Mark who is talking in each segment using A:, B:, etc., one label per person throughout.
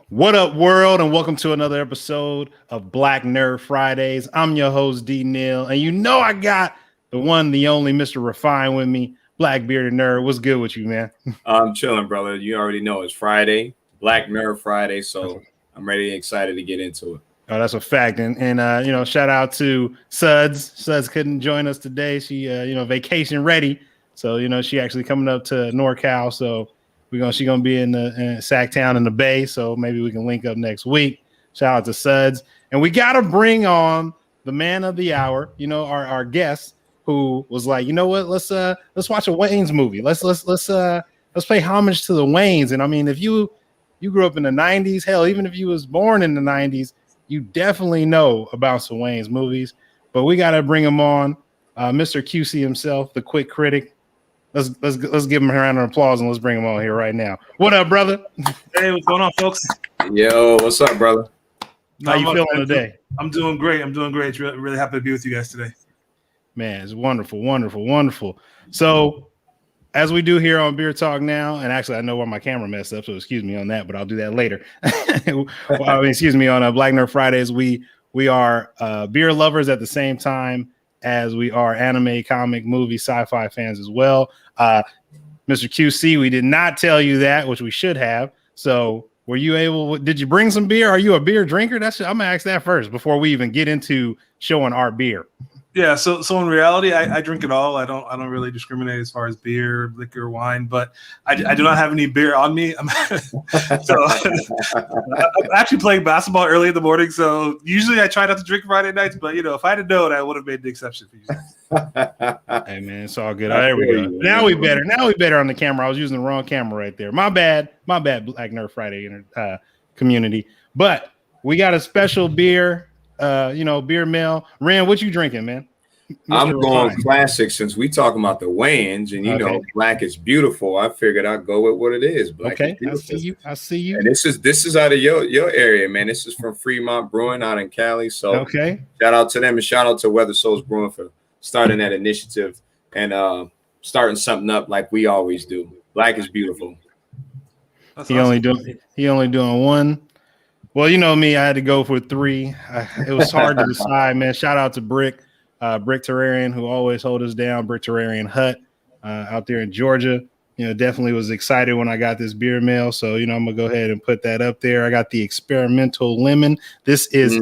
A: What up, world, and welcome to another episode of Black Nerd Fridays. I'm your host, Neal, and you know I got the one, the only Mr. Refine with me, Black Bearded Nerd. What's good with you, man?
B: I'm chilling, brother. You already know it's Friday, Black Nerd Friday, so I'm ready and excited to get into it.
A: Oh, that's a fact. And you know, shout out to Sudz. Sudz couldn't join us today. She vacation ready. So, you know, she actually coming up to NorCal. So she's gonna be in Sacktown in the Bay. So maybe we can link up next week. Shout out to Sudz. And we gotta bring on the man of the hour, you know, our guest who was like, you know what, let's watch a Wayans movie. Let's pay homage to the Wayans. And I mean, if you grew up in the 90s, hell, even if you was born in the 90s, you definitely know about some Wayans movies. But we gotta bring him on, Mr. QC himself, the quick critic. Let's give him a round of applause and let's bring him on here right now. What up, brother?
C: Hey, what's going on, folks?
B: Yo, what's up, brother?
A: How you feeling today?
C: I'm doing great. Really happy to be with you guys today.
A: Man, it's wonderful. So, as we do here on Beer Talk now, and actually I know why my camera messed up, so excuse me on that, but I'll do that later. Excuse me, on Black Nerd Fridays, we are beer lovers at the same time as we are anime, comic, movie, sci-fi fans as well. Mr. QC, we did not tell you that, which we should have. So did you bring some beer? Are you a beer drinker? I'm gonna ask that first before we even get into showing our beer.
C: Yeah, so in reality, I drink it all. I don't really discriminate as far as beer, liquor, wine, but I do not have any beer on me. So I'm actually playing basketball early in the morning. So usually I try not to drink Friday nights, but you know, if I had known, I would have made the exception for you.
A: Hey man, it's all good. There we go. Now we better on the camera. I was using the wrong camera right there. My bad, Black Nerd Friday community. But we got a special beer. Beer mail. Ren, what you drinking, man?
B: I'm going classic since we talking about the Wayans, and you know, black is beautiful. I figured I'd go with what it is. Black is beautiful.
A: I see you.
B: And this is out of your area, man. This is from Fremont Brewing out in Cali. So shout out to them and shout out to Weather Souls Brewing for starting that initiative and starting something up like we always do. Black is beautiful.
A: He only doing one. Well, you know me, I had to go for three. It was hard to decide, man. Shout out to Brick Terrarian, who always hold us down. Brick Terrarian Hut out there in Georgia. You know, definitely was excited when I got this beer mail. So, you know, I'm gonna go ahead and put that up there. I got the experimental lemon. This is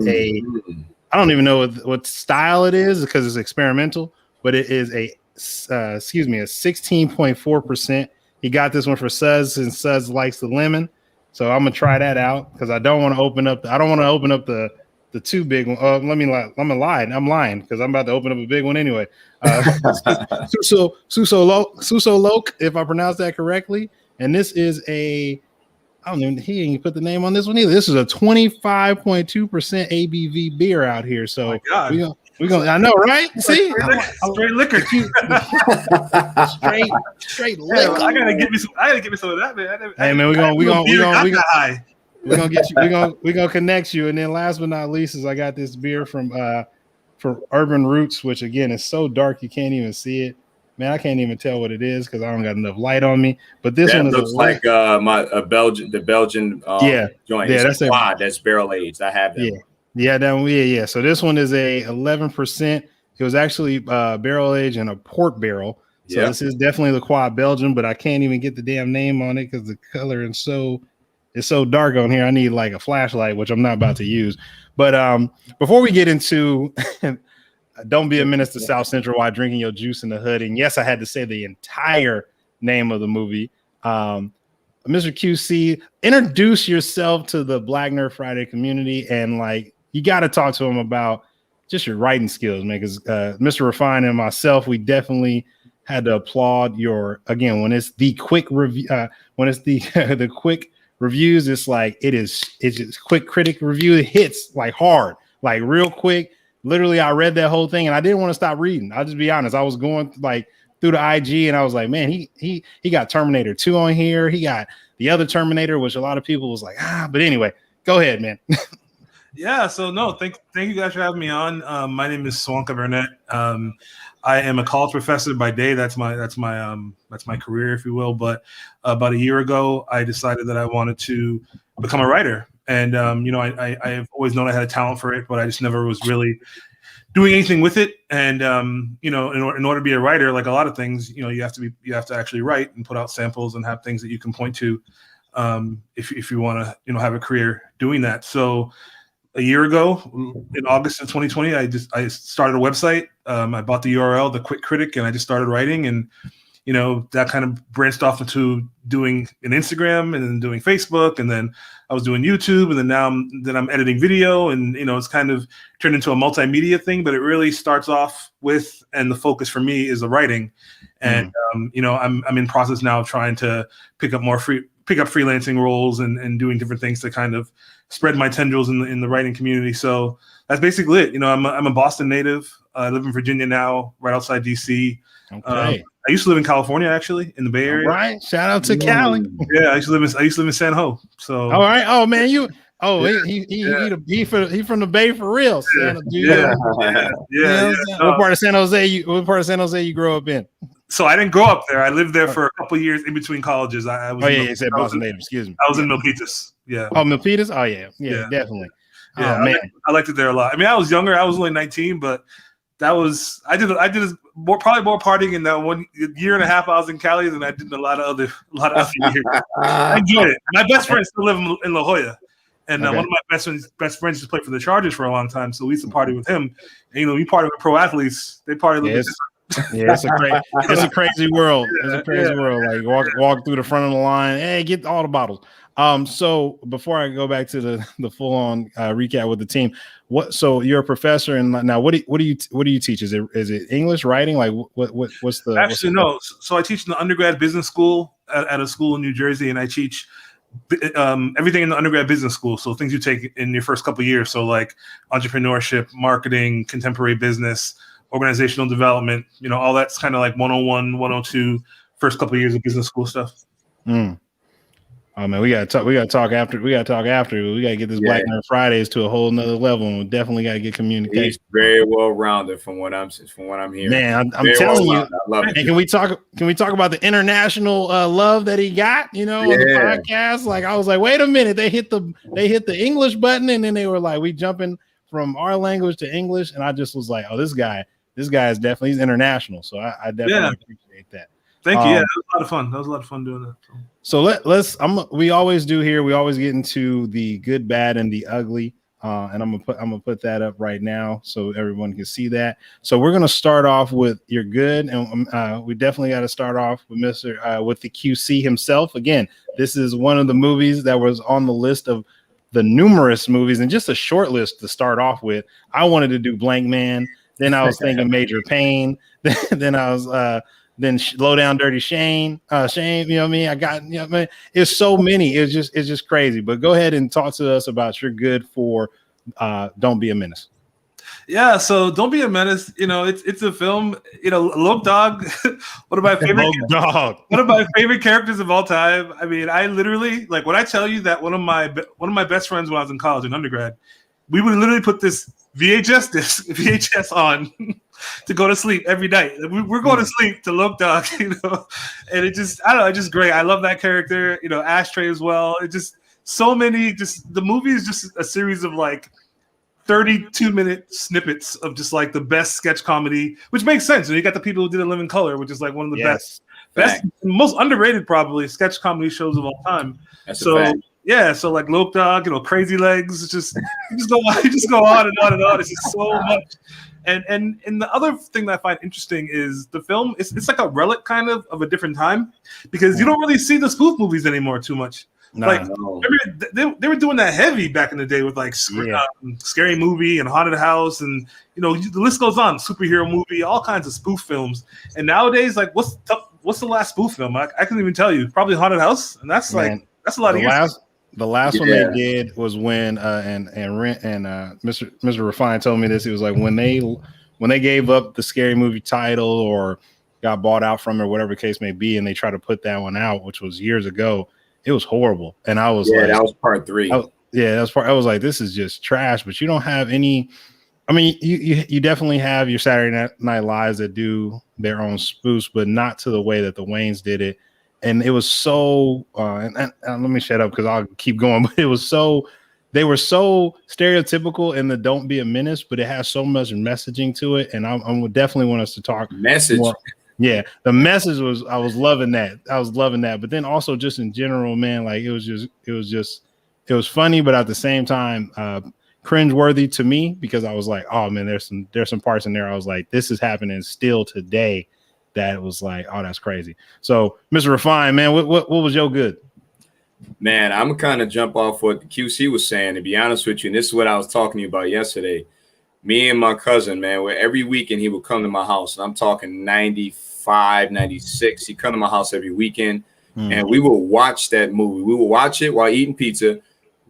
A: I don't even know what style it is because it's experimental, but it is a 16.4%. He got this one for Sudz, and Sudz likes the lemon. So I'm gonna try that out because I don't want to open up. I don't want to open up the two big one. I'm lying because I'm about to open up a big one anyway. Suso Loke, if I pronounce that correctly. And this is he ain't put the name on this one either. This is a 25.2% ABV beer out here. So we're gonna. I know, right? See,
C: straight liquor.
A: straight liquor.
C: I gotta get me some of that, man.
A: Hey man, we're gonna get you. We're gonna connect you. And then last but not least is I got this beer from Urban Roots, which again is so dark you can't even see it. Man, I can't even tell what it is because I don't got enough light on me. But this one
B: looks like the Belgian joint.
A: Yeah,
B: that's a quad that's barrel aged. I have that.
A: Yeah. So this one is a 11%. It was actually barrel aged in a port barrel. So this is definitely the quad Belgian, but I can't even get the damn name on it because the color is so dark on here. I need like a flashlight, which I'm not about to use. But before we get into don't be a menace to South Central while drinking your juice in the hood. And yes, I had to say the entire name of the movie. Mr. QC, introduce yourself to the Black Nerd Friday community, and like you got to talk to them about just your writing skills, man. Because Mr. Refine and myself, we definitely had to applaud when it's the quick review, when it's the quick reviews, it's just quick critic review. It hits like hard, like real quick. Literally, I read that whole thing and I didn't want to stop reading. I'll just be honest. I was going like through the IG and I was like, man, he got Terminator 2 on here. He got the other Terminator, which a lot of people was like, but anyway, go ahead, man.
C: Yeah, so no, thank you guys for having me on. My name is Swanka Burnett. I am a college professor by day. That's my career, if you will. But about a year ago, I decided that I wanted to become a writer. And I've always known I had a talent for it, but I just never was really doing anything with it. And in order to be a writer, like a lot of things, you have to actually write and put out samples and have things that you can point to if you want to have a career doing that. So a year ago, in August of 2020, I started a website. I bought the URL, the KinkySudz, and I just started writing. And that kind of branched off into doing an Instagram and then doing Facebook, and then I was doing YouTube, and then now I'm editing video, and it's kind of turned into a multimedia thing. But it really starts off with, and the focus for me is the writing, and I'm in process now of trying to pick up freelancing roles and doing different things to kind of spread my tendrils in the writing community. So that's basically it. I'm a Boston native. I live in Virginia now, right outside DC.
A: Okay.
C: I used to live in California, actually, in the Bay Area.
A: All right. Shout out to Cali.
C: Yeah, I used to live in San Ho. So.
A: All right. Oh man, he from the Bay for real.
C: Yeah.
A: What part of San Jose you grow up in?
C: So I didn't grow up there. I lived there for a couple of years in between colleges. I was.
A: You said Boston native. Excuse me.
C: I was in Milpitas. Yeah.
A: Oh, Milpitas. Oh yeah, definitely.
C: Yeah,
A: oh man,
C: I liked it there a lot. I mean, I was younger. I was only 19, but I did probably more partying in that 1 year and a half I was in Cali than I did in a lot of other years. I enjoyed it. My best friend still live in La Jolla, and one of my best friends just played for the Chargers for a long time. So we used to party with him. And, we party with pro athletes. They party a little bit.
A: Yeah, it's a crazy world. It's a crazy world. Like walk through the front of the line. Hey, get all the bottles. So before I go back to the full on recap with the team, so you're a professor, and now what do you teach? Is it English writing? Like what's the
C: actually no? So I teach in the undergrad business school at a school in New Jersey, and I teach everything in the undergrad business school. So things you take in your first couple of years. So like entrepreneurship, marketing, contemporary business, organizational development. All that's kind of like 101, 102, first couple of years of business school stuff.
A: Oh man, we gotta talk after. We gotta get this Black Nerd Fridays to a whole nother level, and we definitely gotta get communication.
B: He's very well rounded from what I'm hearing.
A: Man, I'm telling you. I love it. And can we talk about the international love that he got? On the podcast. Like I was like, wait a minute, they hit the English button, and then they were like, we jumping from our language to English, and I just was like, oh, this guy is definitely he's international. So I definitely appreciate that.
C: Thank you. Yeah, that was a lot of fun. That was a lot of fun doing that.
A: So let's. We always do here. We always get into the good, bad, and the ugly. And I'm gonna put that up right now so everyone can see that. So we're gonna start off with your good, and we definitely got to start off with with the QC himself. Again, this is one of the movies that was on the list of the numerous movies, and just a short list to start off with. I wanted to do Blank Man. Then I was thinking Major Pain. Then I was. Then Low Down Dirty Shane, Shane, you know what I mean? I got, man, it's so many. It's just crazy. But go ahead and talk to us about your good for Don't Be a Menace.
C: Yeah, so Don't Be a Menace, it's a film, Lope Dog, one of my favorite characters of all time. I mean, I literally, like, when I tell you that one of my best friends when I was in college in undergrad, we would literally put this VHS on to go to sleep every night. We're going to sleep to Lope Dog, and it just, I don't know, it's just great. I love that character, Ashtray as well. It just so many, the movie is just a series of like 32-minute snippets of just like the best sketch comedy, which makes sense. And you got the people who did In Living Color, which is like one of the best, most underrated probably sketch comedy shows of all time. Yeah, so like Lope Dog, Crazy Legs, just go on and on and on. It's just so much. And the other thing that I find interesting is the film. It's like a relic kind of a different time, because you don't really see the spoof movies anymore too much. They were doing that heavy back in the day with like Scary Movie and Haunted House, and the list goes on. Superhero movie, all kinds of spoof films. And nowadays, like what's the last spoof film? I couldn't even tell you. Probably Haunted House, and that's a lot of years.
A: The last one they did was when Mr. Refine told me this. It was like when they gave up the Scary Movie title or got bought out from it, or whatever the case may be, and they tried to put that one out, which was years ago. It was horrible, and I was like,
B: that was part 3.
A: I was like, this is just trash. But you don't have any. I mean, you definitely have your Saturday Night Lives that do their own spoofs, but not to the way that the Wayans did it. And it was so, and let me shut up because I'll keep going. But it was so they were so stereotypical in the don't be a menace, but it has so much messaging to it. And I would definitely want us to talk
B: message.
A: More. Yeah, the message was, I was loving that. But then also just in general, man, like it was funny, but at the same time, cringeworthy to me, because I was like, oh man, there's some parts in there I was like, this is happening still today. That was like, oh, that's crazy. So, Mr. Refine, man, what was your good?
B: Man, I'm gonna kind of jump off what the QC was saying, to be honest with you. And this is what I was talking to you about yesterday. Me and my cousin, man, where every weekend he would come to my house, and I'm talking 95, 96. He'd come to my house every weekend, and we would watch that movie. We would watch it while eating pizza,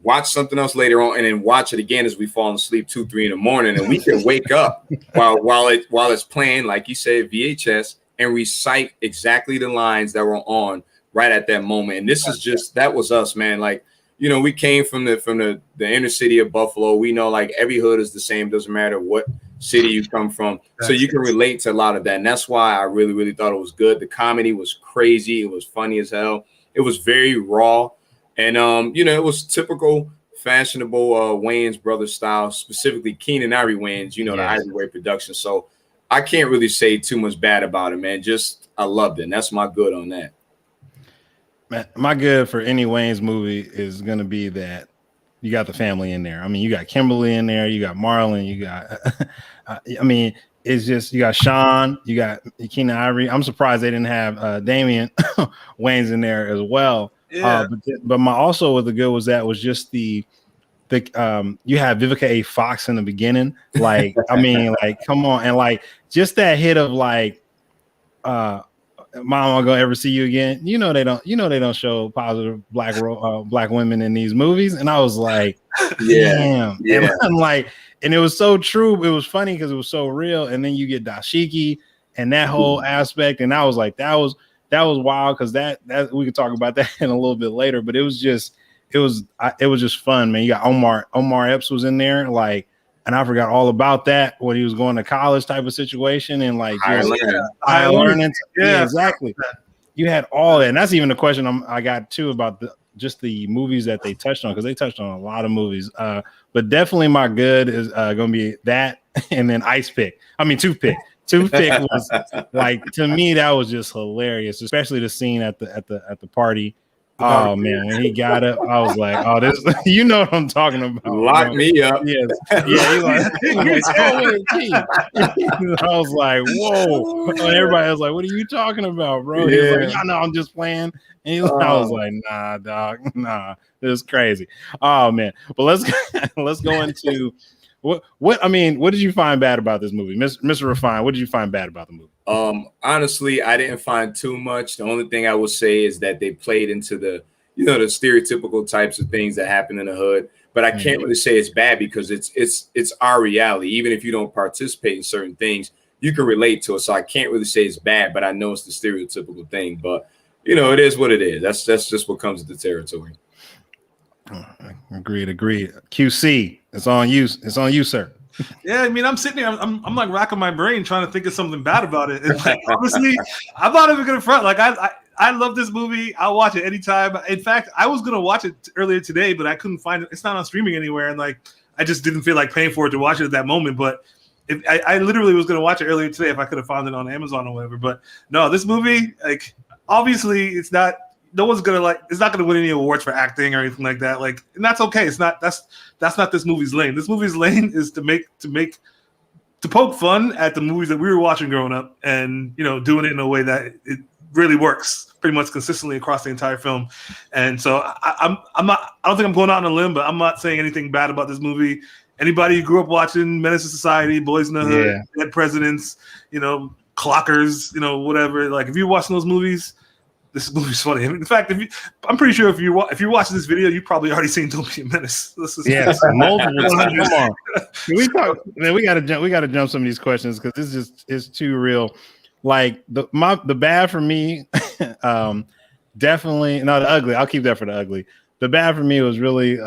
B: watch something else later on, and then watch it again as we fall asleep 2, 3 in the morning. And we could wake up while it's playing, like you said, VHS, and recite exactly the lines that were on right at that moment. And this is just, that was us, man. Like, you know, we came from the inner city of Buffalo. We know like every hood is the same. Doesn't matter what city you come from. So you can relate to a lot of that. And that's why I really, really thought it was good. The comedy was crazy. It was funny as hell. It was very raw. And, you know, it was typical fashionable Wayans brothers style, specifically Keenan Ivory Wayans, you know, the Ivory production. So I can't really say too much bad about it, man. Just, I loved it. And that's my good on that.
A: Man, my good for any Wayans movie is going to be that you got the family in there. I mean, you got Kimberly in there, you got Marlon, you got, I mean, it's just, you got Sean, you got Keenan Ivory. I'm surprised they didn't have Damian Wayans in there as well. Yeah. But my also with the good was just the you have Vivica A. Fox in the beginning. Like, I mean, like, come on. And like, just that hit of like, Mom, I'm gonna ever see you again. You know they don't show positive black women in these movies, and I was like, damn. And I'm like, and it was so true. It was funny because it was so real. And then you get dashiki and that whole aspect, and I was like, that was wild because that we could talk about that in a little bit later. But it was just fun, man. You got Omar Epps was in there, like. And I forgot all about that when he was going to college type of situation and like higher learning. Yeah, exactly. You had all that. And that's even a question I got too about just the movies that they touched on, because they touched on a lot of movies. But definitely my good is going to be that, and then Toothpick. Toothpick was like, to me, that was just hilarious, especially the scene at the party. Oh man, when he got up, I was like, "Oh, this, you know what I'm talking about."
B: Lock me up.
A: Yes. Yeah, I was like, "Whoa!" And everybody was like, "What are you talking about, bro?" He was like, "No, I'm just playing." And I was like, "Nah, dog, nah, this is crazy." Oh man, but let's go into what I mean. What did you find bad about this movie, Mr. Refine? What did you find bad about the movie?
B: Honestly, I didn't find too much. The only thing I would say is that they played into the stereotypical types of things that happen in the hood. But I can't really say it's bad because it's our reality. Even if you don't participate in certain things, you can relate to it. So I can't really say it's bad, but I know it's the stereotypical thing. But you know, it is what it is. That's just what comes with the territory.
A: Agreed. QC, it's on you. It's on you, sir.
C: Yeah, I mean, I'm sitting here, I'm like racking my brain trying to think of something bad about it. And like, honestly, I'm not even gonna front. Like, I love this movie. I'll watch it anytime. In fact, I was gonna watch it earlier today, but I couldn't find it. It's not on streaming anywhere, and like, I just didn't feel like paying for it to watch it at that moment. But I literally was gonna watch it earlier today if I could have found it on Amazon or whatever. But no, this movie, like, obviously, it's not. No one's gonna it's not gonna win any awards for acting or anything like that. Like, and that's okay. It's not. That's not this movie's lane. This movie's lane is to poke fun at the movies that we were watching growing up, and doing it in a way that it really works pretty much consistently across the entire film. And so I'm not. I don't think I'm going out on a limb, but I'm not saying anything bad about this movie. Anybody who grew up watching Menace to Society, Boys in the Hood, Dead Presidents, Clockers, whatever. Like, if you're watching those movies, this movie's funny. In fact, I'm pretty sure if you're watching this video, you've probably already seen Don't Be a Menace.
A: Yes, multiple times. Come on, man. We gotta jump some of these questions because this is too real. Like the bad for me, definitely not the ugly. I'll keep that for the ugly. The bad for me was really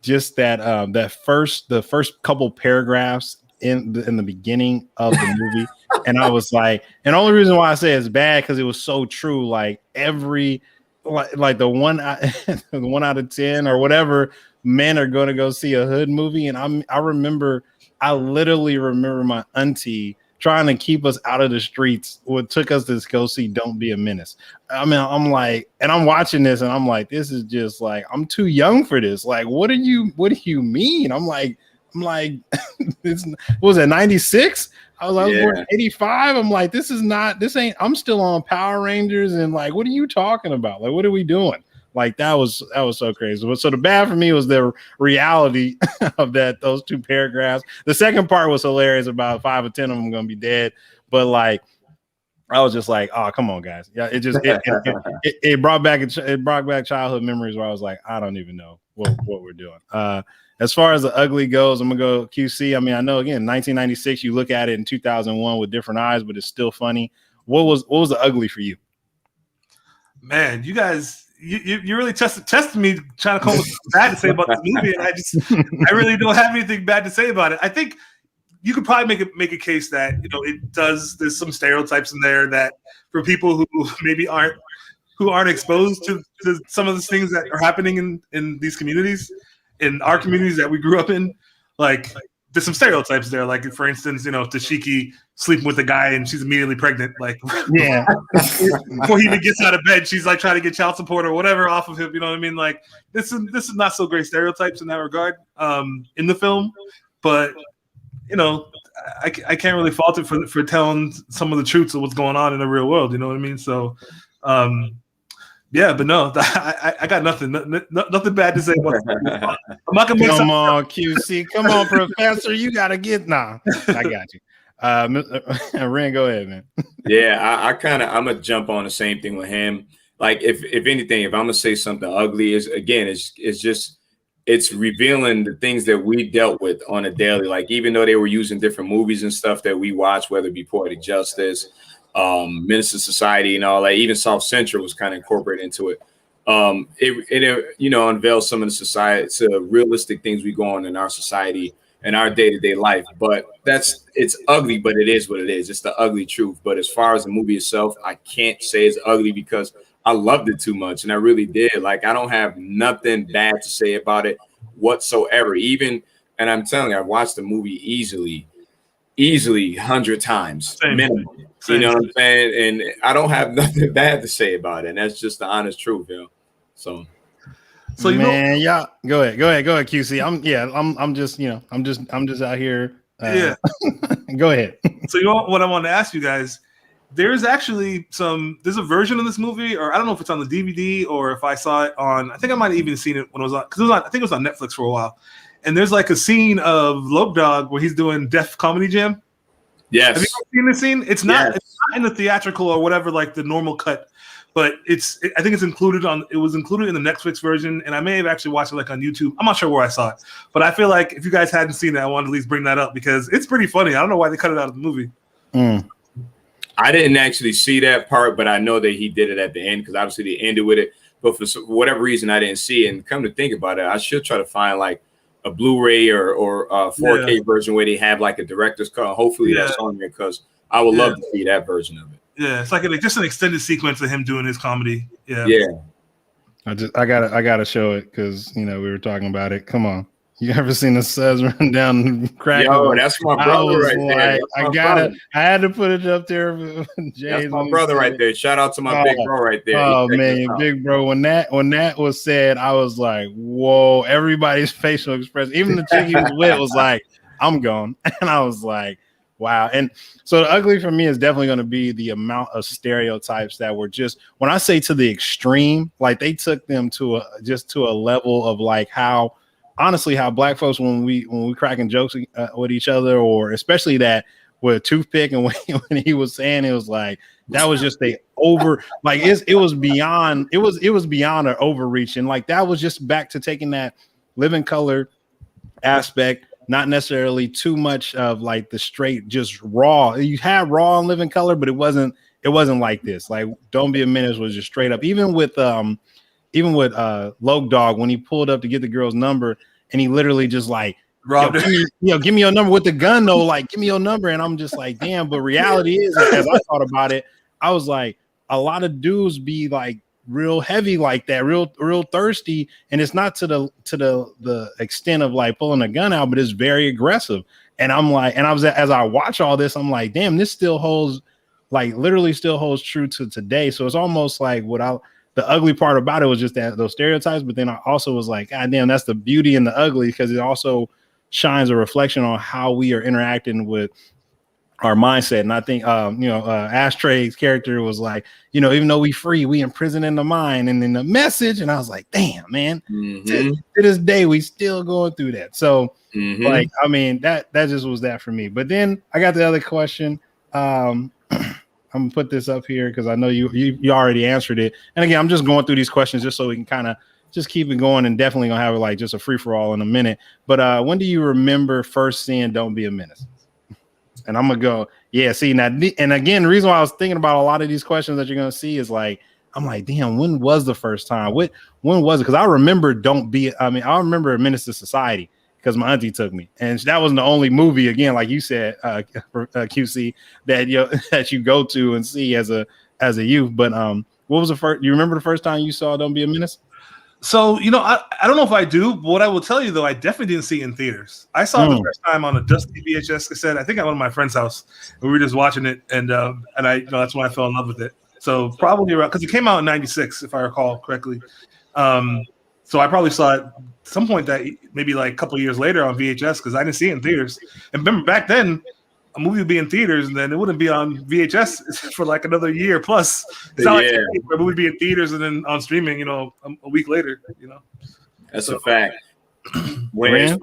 A: just the first couple paragraphs in the beginning of the movie. And I was like, and the only reason why I say it's bad because it was so true. Like every like the the 1 out of 10 or whatever men are going to go see a hood movie. And I literally remember my auntie trying to keep us out of the streets. What took us to go see Don't Be a Menace. I mean, I'm like, and I'm watching this and I'm like, this is just like, I'm too young for this. Like, what do you mean? I'm like, this was it 96? I was born in 85. I'm like, this ain't, I'm still on Power Rangers. And like, what are you talking about? Like, what are we doing? Like, that was so crazy. So the bad for me was the reality of those 2 paragraphs. The second part was hilarious. About 5 or 10 of them going to be dead. But like, I was just like, oh, come on, guys. Yeah, it brought back childhood memories where I was like, I don't even know what we're doing. As far as the ugly goes, I'm gonna go QC. I mean, I know again, 1996. You look at it in 2001 with different eyes, but it's still funny. What was the ugly for you?
C: Man, you guys, you really tested me trying to come up with something bad to say about this movie, and I really don't have anything bad to say about it. I think you could probably make a case that there's some stereotypes in there that for people who maybe aren't exposed to some of the things that are happening in these communities. In our communities that we grew up in, like there's some stereotypes there. Like for instance, Tashiki sleeping with a guy and she's immediately pregnant. Like before he even gets out of bed, she's like trying to get child support or whatever off of him. You know what I mean? Like this is not so great stereotypes in that regard in the film, but I can't really fault it for telling some of the truths of what's going on in the real world. You know what I mean? So. Yeah, but no, I got nothing bad to say about it. I'm not gonna
A: come on, QC. Come on, Professor. You gotta get I got you. Ren, go ahead, man.
B: Yeah, I'm gonna jump on the same thing with him. Like if anything, if I'm gonna say something ugly, it's revealing the things that we dealt with on a daily. Like even though they were using different movies and stuff that we watched, whether it be Poetic Justice, Menace to Society and all that, even South Central was kind of incorporated into it. It unveils some of the realistic things we go on in our society and our day-to-day life. But it's ugly, but it is what it is. It's the ugly truth. But as far as the movie itself, I can't say it's ugly because I loved it too much, and I really did. Like I don't have nothing bad to say about it whatsoever. And I'm telling you, I watched the movie easily 100 times minimum. You know what I'm saying? And I don't have nothing bad to say about it. And that's just the honest truth, So
A: man, y'all go ahead, QC. I'm just out here. Go ahead.
C: So what I want to ask you guys, there's actually there's a version of this movie, or I don't know if it's on the DVD or if I saw it on, I think I might have even seen it when it was on, because I think it was on Netflix for a while. And there's like a scene of Lope Dogg where he's doing Def Comedy Jam.
B: Yes.
C: Have you seen this scene? It's not in the theatrical or whatever, like the normal cut, but I think it was included in the Netflix version, and I may have actually watched it like on YouTube. I'm not sure where I saw it, but I feel like if you guys hadn't seen it, I wanted to at least bring that up because it's pretty funny. I don't know why they cut it out of the movie.
B: I didn't actually see that part, but I know that he did it at the end because obviously they ended with it. But for whatever reason, I didn't see it. And come to think about it, I should try to find like a Blu-ray or a 4K version where they have like a director's cut. Hopefully that's on there because I would love to see that version of it.
C: Yeah, it's like just an extended sequence of him doing his comedy. Yeah.
A: I gotta show it because we were talking about it. Come on. You ever seen the Sudz run down crack?
B: Yo, that's my brother right there.
A: I had to put it up there.
B: That's my brother right there. Shout out to my big bro right there.
A: Oh man, big bro. When that was said, I was like, whoa, everybody's facial expression. Even the chick he was with was like, I'm gone. And I was like, wow. And so the ugly for me is definitely going to be the amount of stereotypes that were just, when I say to the extreme, like they took them to a level of like how black folks, when we cracking jokes with each other, or especially that with toothpick, and when he was saying, it was like that was just it was beyond an overreach, and like that was just back to taking that living color aspect, not necessarily too much of like the straight just raw. You had raw and living color, but it wasn't like this. Like Don't Be a Menace was just straight up. Even with Lope Dogg, when he pulled up to get the girl's number, and he literally just like, give me your number with the gun though, like give me your number. And I'm just like, damn. But reality is, as I thought about it, I was like, a lot of dudes be like real heavy like that, real thirsty, and it's not to the extent of like pulling a gun out, but it's very aggressive. And I'm like, and as I watch all this, I'm like, damn, this still holds, like literally still holds true to today. So it's almost like the ugly part about it was just that those stereotypes, but then I also was like, God damn, that's the beauty in the ugly, because it also shines a reflection on how we are interacting with our mindset. And I think Ashtray's character was like, even though we free, we in prison in the mind, and then the message, and I was like, damn, man, to this day we still going through that. So like, I mean, that just was that for me. But then I got the other question. I'm gonna put this up here because I know you already answered it. And again, I'm just going through these questions just so we can kind of just keep it going, and definitely gonna have it like just a free for all in a minute. But when do you remember first seeing Don't Be a Menace? And I'm gonna go, yeah. See now, and again, the reason why I was thinking about a lot of these questions that you're gonna see is like, I'm like, damn, when was the first time? When was it? Because I remember I remember Menace to Society because my auntie took me, and that wasn't the only movie. Again, like you said, QC, that you go to and see as a youth. But what was the first? You remember the first time you saw Don't Be a Menace?
C: So, I don't know if I do, but what I will tell you, though, I definitely didn't see it in theaters. I saw it the first time on a dusty VHS cassette, I think at one of my friend's house. We were just watching it, and I that's when I fell in love with it. So probably around, because it came out in 96, if I recall correctly. So I probably saw it at some point that maybe like a couple of years later on VHS, because I didn't see it in theaters. And remember, back then, a movie would be in theaters, and then it wouldn't be on VHS for like another year plus. It's not like a movie would be in theaters and then on streaming, a week later.
B: That's a fact. When as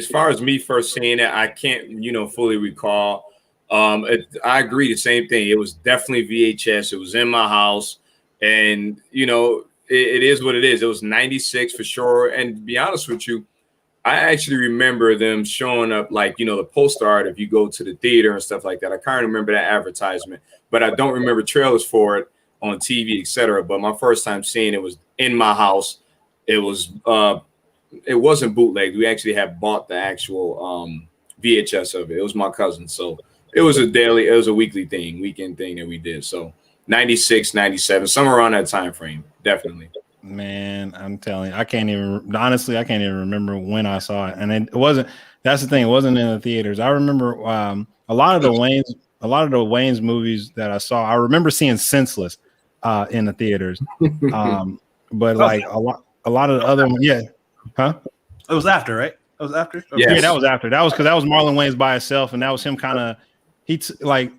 B: far as me first seeing it, I can't fully recall. I agree, the same thing. It was definitely VHS. It was in my house, and it is what it is. It was 96 for sure. And to be honest with you, I actually remember them showing up, like, the poster art if you go to the theater and stuff like that. I kind of remember that advertisement, but I don't remember trailers for it on TV, etc. But my first time seeing it was in my house. It wasn't bootleg. We actually had bought the actual VHS of it. It was my cousin. So it was a weekly thing, weekend thing that we did. So 96, 97, somewhere around that time frame, definitely.
A: Man, I'm telling you, I can't even remember when I saw it. And that's the thing, it wasn't in the theaters. I remember a lot of the Wayans movies that I saw, I remember seeing Senseless in the theaters. But like a lot of the other ones, yeah. Huh?
C: It was after, right? It was after?
A: Okay. Yeah, that was after. That was because that was Marlon Wayans by himself, and that was him kind of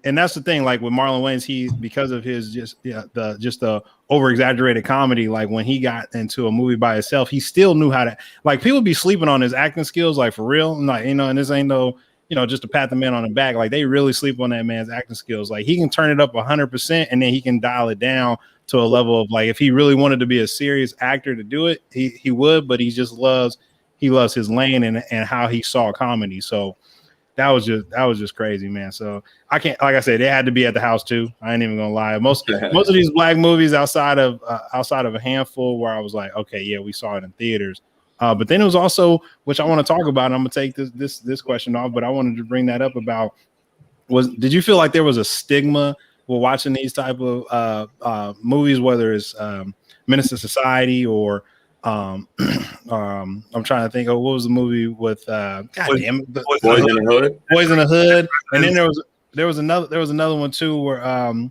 A: and that's the thing, like with Marlon Wayans, because of his the over exaggerated comedy, like when he got into a movie by himself, he still knew how to, like, people be sleeping on his acting skills, like for real, like, and this ain't no, just to pat the man on the back, like they really sleep on that man's acting skills. Like he can turn it up 100%, and then he can dial it down to a level of, like, if he really wanted to be a serious actor to do it, he would, but he loves his lane and how he saw comedy. So that was just crazy, man. So I can't, like I said, they had to be at the house too. I ain't even gonna lie. Most of these black movies outside of a handful where I was like, okay, yeah, we saw it in theaters. But then it was also, which I want to talk about, and I'm gonna take this question off, but I wanted to bring that up about, did you feel like there was a stigma with watching these type of movies, whether it's Menace to Society or I'm trying to think of what was the movie with Boys in
B: the Hood.
A: Boys in the Hood, and then there was another one too where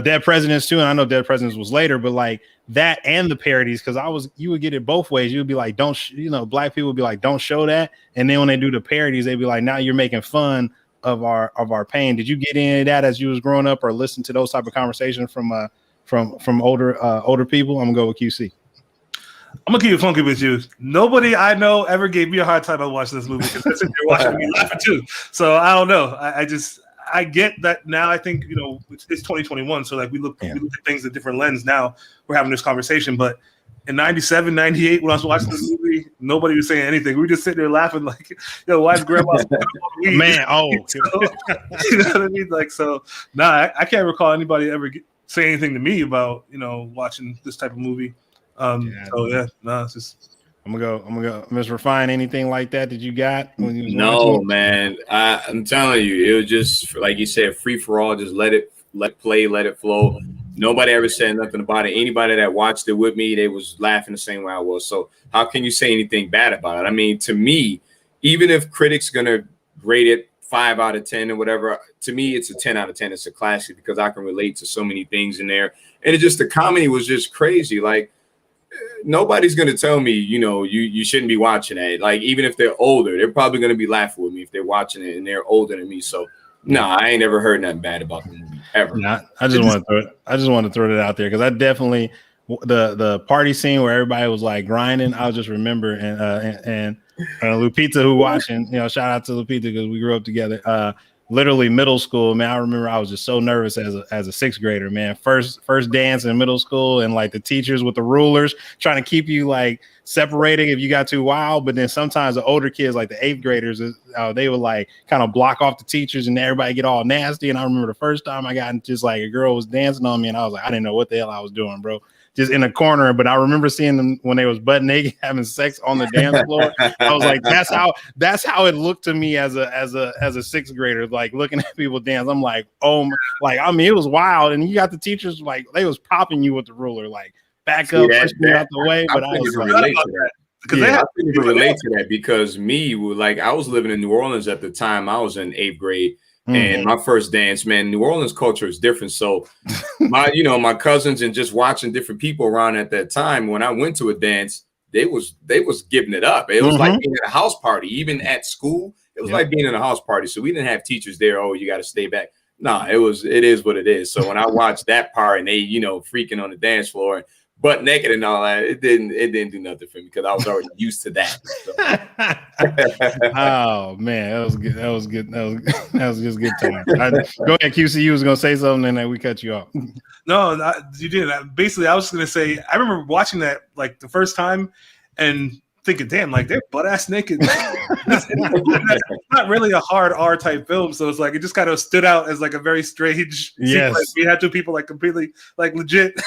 A: Dead Presidents too, and I know Dead Presidents was later, but like that and the parodies, because you would get it both ways. You would be like, black people would be like, don't show that, and then when they do the parodies, they'd be like, now you're making fun of our pain. Did you get any of that as you was growing up, or listen to those type of conversations from older people? I'm gonna go with QC.
C: I'm gonna keep it funky with you. Nobody I know ever gave me a hard time about watching this movie, because they're watching me laughing too. So I don't know. I get that now. I think it's 2021, so like we look at things in a different lens now. We're having this conversation, but in 97, 98, when I was watching this movie, nobody was saying anything. We were just sitting there laughing like, why is grandma
A: man? Oh,
C: so, you know what I mean? Like, so I can't recall anybody ever say anything to me about watching this type of movie. It's just. I'm gonna go. Ms.
A: Refine, anything like that you got when you was
B: watching? Man. I'm telling you, it was just like you said, free for all. Just let it play, let it flow. Nobody ever said nothing about it. Anybody that watched it with me, they was laughing the same way I was. So how can you say anything bad about it? I mean, to me, even if critics gonna rate it 5 out of 10 or whatever, to me, it's a 10 out of 10. It's a classic because I can relate to so many things in there. And it just, the comedy was just crazy. Like, nobody's going to tell me, you know, you shouldn't be watching that. Like, even if they're older, they're probably going to be laughing with me if they're watching it and they're older than me. So no, I ain't never heard nothing bad about the movie ever.
A: Nah, I just want to throw it out there because I definitely, the party scene where everybody was like grinding, I'll just remember, and Lupita, who watching, you know, shout out to Lupita because we grew up together. Literally middle school, man. I remember I was just so nervous as a 6th grader, man. First dance in middle school, and like the teachers with the rulers trying to keep you like separating if you got too wild. But then sometimes the older kids, like the 8th graders, they would like kind of block off the teachers, and everybody get all nasty. And I remember the first time I got just like a girl was dancing on me, and I was like, I didn't know what the hell I was doing, bro. Just in a corner, but I remember seeing them when they was butt naked having sex on the dance floor. I was like, that's how it looked to me as a 6th grader, like looking at people dance. I'm like, oh, like, I mean, it was wild, and you got the teachers like they was popping you with the ruler, like back up, push me out the way. But I was like,
B: relate to that. Because I couldn't even relate to that because me, like, I was living in New Orleans at the time. I was in 8th grade. And my first dance, man, New Orleans culture is different. So my cousins and just watching different people around at that time, when I went to a dance, they was giving it up. It was like being at a house party. Even at school, it was like being in a house party. So we didn't have teachers there. Oh, you got to stay back. No, it is what it is. So when I watched that part and they, freaking on the dance floor and butt naked and all that, it didn't do nothing for me because I was already used to that. So.
A: Oh man, that was good. That was just good time. Go ahead, QC. You was gonna say something and then we cut you off.
C: No, you didn't. Basically, I was gonna say I remember watching that like the first time and thinking, damn, like they're butt ass naked. It's not really a hard R type film, so it's like it just kind of stood out as like a very strange sequence. We had two people like completely like legit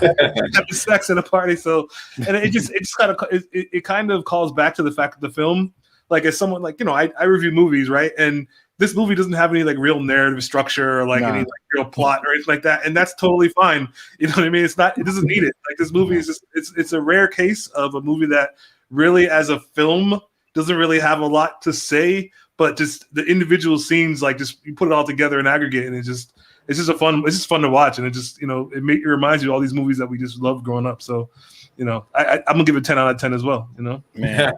C: having sex at a party. So, and it kind of calls back to the fact that the film, like as someone like I review movies, right, and this movie doesn't have any like real narrative structure or like any like real plot or anything like that, and that's totally fine. You know what I mean? It doesn't need it. Like this movie is just it's a rare case of a movie that really as a film doesn't really have a lot to say, but just the individual scenes, like just you put it all together in aggregate, and it's just fun to watch, and it just it reminds you of all these movies that we just loved growing up. So I'm gonna give it 10 out of 10 as well.
A: Man,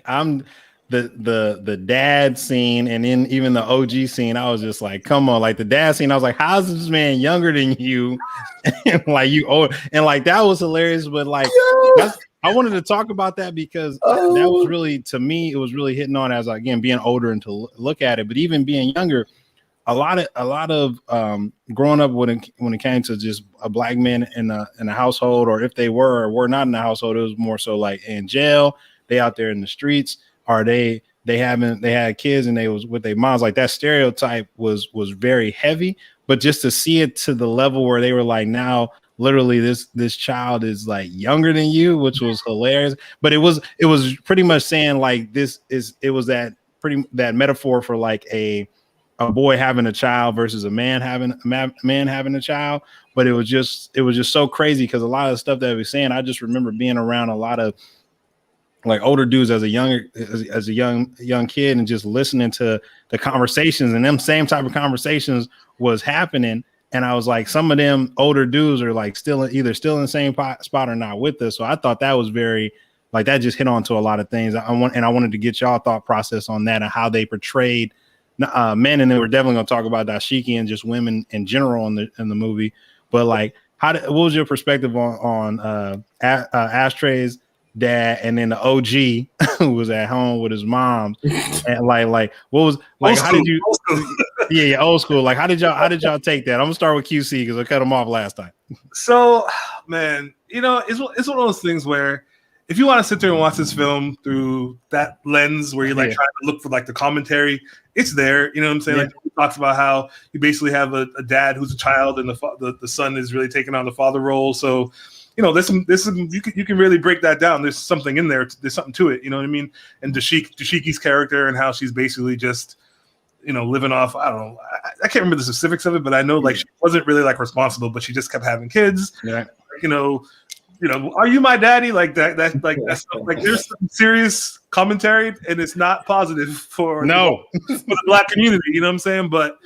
A: I'm the dad scene, and then even the OG scene, I was just like, come on, like the dad scene, I was like, how's this man younger than you? And like you old, and like that was hilarious, but like I wanted to talk about that because that was really, to me, it was really hitting on as again being older and to look at it, but even being younger, a lot of growing up when it came to just a black man in a household, or if they were not in the household, it was more so like in jail, they out there in the streets, or they had kids and they was with their moms. Like that stereotype was very heavy, but just to see it to the level where they were like, now literally this child is like younger than you, which was hilarious. But it was pretty much saying like it was that metaphor for like a boy having a child versus a man having a child. But it was just so crazy because a lot of the stuff that we're saying, I just remember being around a lot of like older dudes as a young kid and just listening to the conversations, and them same type of conversations was happening. And I was like, some of them older dudes are like either still in the same spot or not with us. So I thought that was very, like, that just hit on to a lot of things. I wanted to get y'all thought process on that and how they portrayed men. And then we're definitely going to talk about dashiki and just women in general in the movie. But like, what was your perspective on Ashtray's dad and then the OG who was at home with his mom, and like what was like, how did you old school, like how did y'all take that? I'm gonna start with QC because I cut him off last time.
C: So man, it's one of those things where if you want to sit there and watch this film through that lens where you're like trying to look for like the commentary, it's there. You know what I'm saying? Like he talks about how you basically have a dad who's a child and the son is really taking on the father role. So there's you can really break that down. There's something in there. There's something to it. You know what I mean? And Dashiki's character and how she's basically just living off, I don't know, I can't remember the specifics of it, but I know like she wasn't really like responsible, but she just kept having kids.
A: Yeah.
C: Are you my daddy? Like that's like there's some serious commentary, and it's not positive for the Black community. You know what I'm saying? But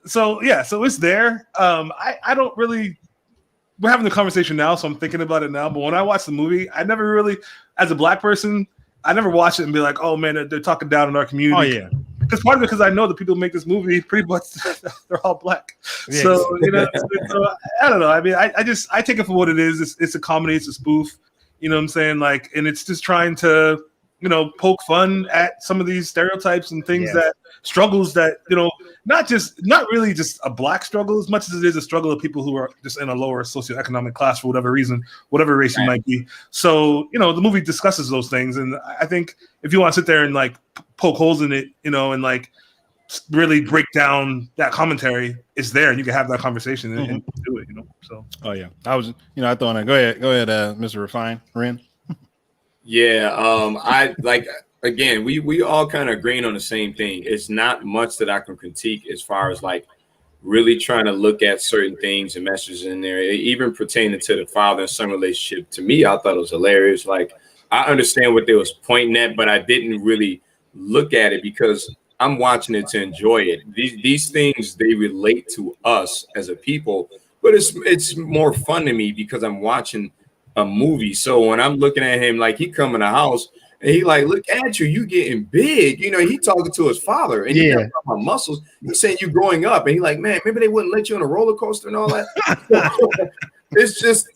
C: so it's there. I don't really. We're having the conversation now, so I'm thinking about it now. But when I watched the movie, I never really, as a Black person, I never watched it and be like, oh man, they're talking down on our community.
A: Oh yeah.
C: Because I know the people who make this movie pretty much they're all Black. Yes. So so I don't know. I mean, I take it for what it is. It's a comedy. It's a spoof. You know what I'm saying? Like, and it's just trying to poke fun at some of these stereotypes and things that struggles that not really just a Black struggle as much as it is a struggle of people who are just in a lower socioeconomic class for whatever reason, whatever race you might be. So the movie discusses those things, and I think if you want to sit there and like poke holes in it, and like really break down that commentary, it's there, and you can have that conversation and do it. So.
A: Oh yeah, I was I thought that. Go ahead, Mr. Refine Ren.
B: Yeah, I like, again, we all kind of agreeing on the same thing. It's not much that I can critique as far as like really trying to look at certain things and messages in there, even pertaining to the father and son relationship. To me, I thought it was hilarious. Like, I understand what they was pointing at, but I didn't really look at it because I'm watching it to enjoy it. These things, they relate to us as a people, but it's more fun to me because I'm watching a movie. So when I'm looking at him, like he come in the house and he like, look at you getting big. He talking to his father and he got my muscles. He's saying you growing up, and he like, man, maybe they wouldn't let you on a roller coaster and all that. It's just,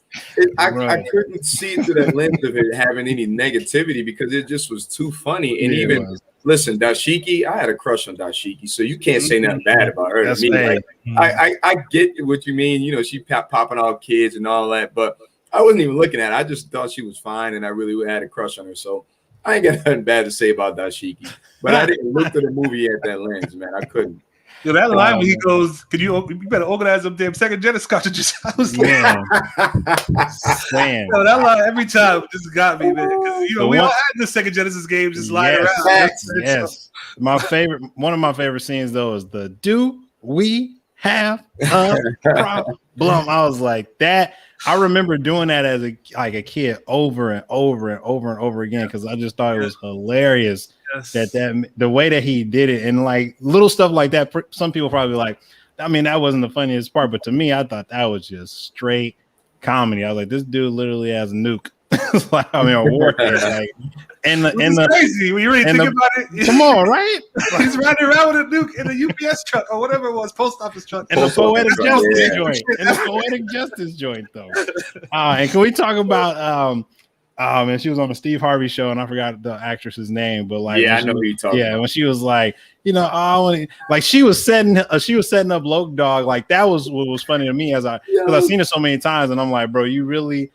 B: I couldn't see through that lens of it having any negativity because it just was too funny. And listen, Dashiki, I had a crush on Dashiki, so you can't say nothing bad about her. To me, like, I get what you mean. She popping out kids and all that, but I wasn't even looking at it. I just thought she was fine, and I really had a crush on her. So I ain't got nothing bad to say about Dashiki. But I didn't look at the movie at that lens, man. I couldn't.
C: That line when he goes, you better organize them damn second gen cartridges. I was like, man. That line every time just got me, man. Because we all had the Sega Genesis games just lying around.
A: Yes. One of my favorite scenes though is the "Do we have a problem?" I was like that. I remember doing that as a kid over and over and over and over again because I just thought it was hilarious that the way that he did it, and like little stuff like that. Some people probably like, I mean, that wasn't the funniest part, but to me, I thought that was just straight comedy. I was like, this dude literally has a nuke. Like, I mean, a warhead. Like,
C: crazy when you really think about it.
A: Come on, right?
C: He's riding around with a nuke in a UPS truck or whatever it was, post office truck.
A: And the poetic justice joint. And the poetic justice joint, though. And can we talk about and she was on the Steve Harvey show, and I forgot the actress's name, but like,
B: I know who you're talking about.
A: When she was like, like she was setting up Loke Dog. Like that was what was funny to me because I've seen it so many times, and I'm like, bro, you really,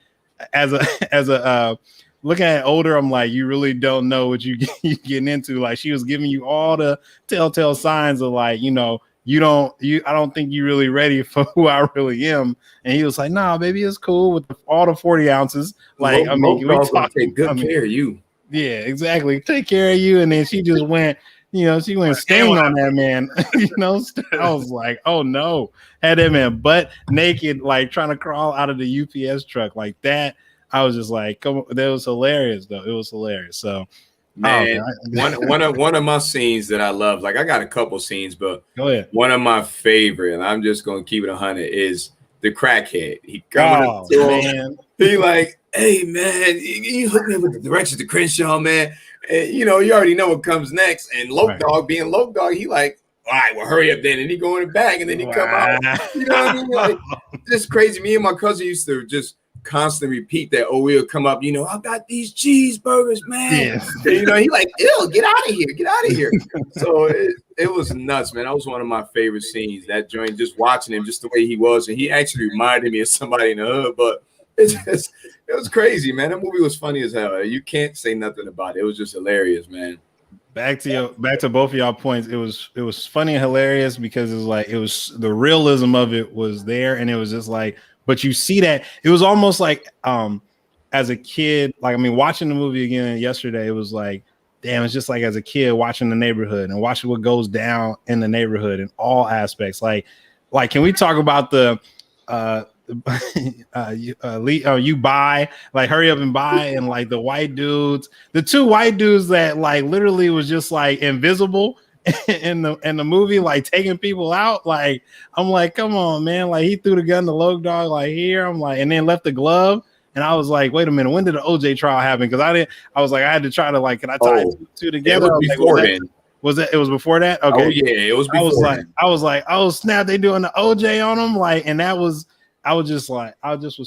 A: as a looking at it older, I'm like, you really don't know what you getting into. Like she was giving you all the telltale signs of like, I don't think you're really ready for who I really am. And he was like, nah, baby, it's cool with all the 40 ounces. Like, I mean, we
B: take good care of you.
A: Yeah, exactly. Take care of you. And then she just went, she went Sting on that man. I was like, oh no. Had that man butt naked, like trying to crawl out of the UPS truck like that. I was just like, come on. That was hilarious though. It was hilarious. So
B: man, one of my scenes that I love, like I got a couple scenes, but
A: go ahead.
B: One of my favorite, and I'm just gonna keep it 100, is the crackhead. He coming man. He like, hey man, you hook me up with the directions to Crenshaw, man. And, you already know what comes next. And Loke Dog being Loke Dog, he like, all right, well, hurry up then. And he go in the back, and then he come out. You know what I mean? Like, just crazy. Me and my cousin used to just constantly repeat that. Oh, we'll come up, I got these cheeseburgers, man. Yeah. He like, ew, get out of here. So it was nuts, man. That was one of my favorite scenes. That joint, just watching him, just the way he was. And he actually reminded me of somebody in the hood, but it was crazy, man. That movie was funny as hell. You can't say nothing about it. It was just hilarious, man.
A: Back to both of y'all points. It was funny and hilarious because it was the realism of it was there, and it was just like, but you see that it was almost like as a kid, like, I mean, watching the movie again yesterday, it was like damn, it's just like as a kid watching the neighborhood and watching what goes down in the neighborhood in all aspects. Like can we talk about the you buy, like hurry up and buy, and like the white dudes, the two white dudes that like literally was just like invisible in the movie, like taking people out. Like I'm like, come on, man. Like he threw the gun to Loc Dog, like here. I'm like, and then left the glove. And I was like, wait a minute, when did the OJ trial happen? Because I was like, I had to try to like, can I tie two together?
B: It was before then.
A: It was before that? Okay.
B: Oh yeah, it was before.
A: I was like, oh snap, they doing the OJ on them. Like, and I was just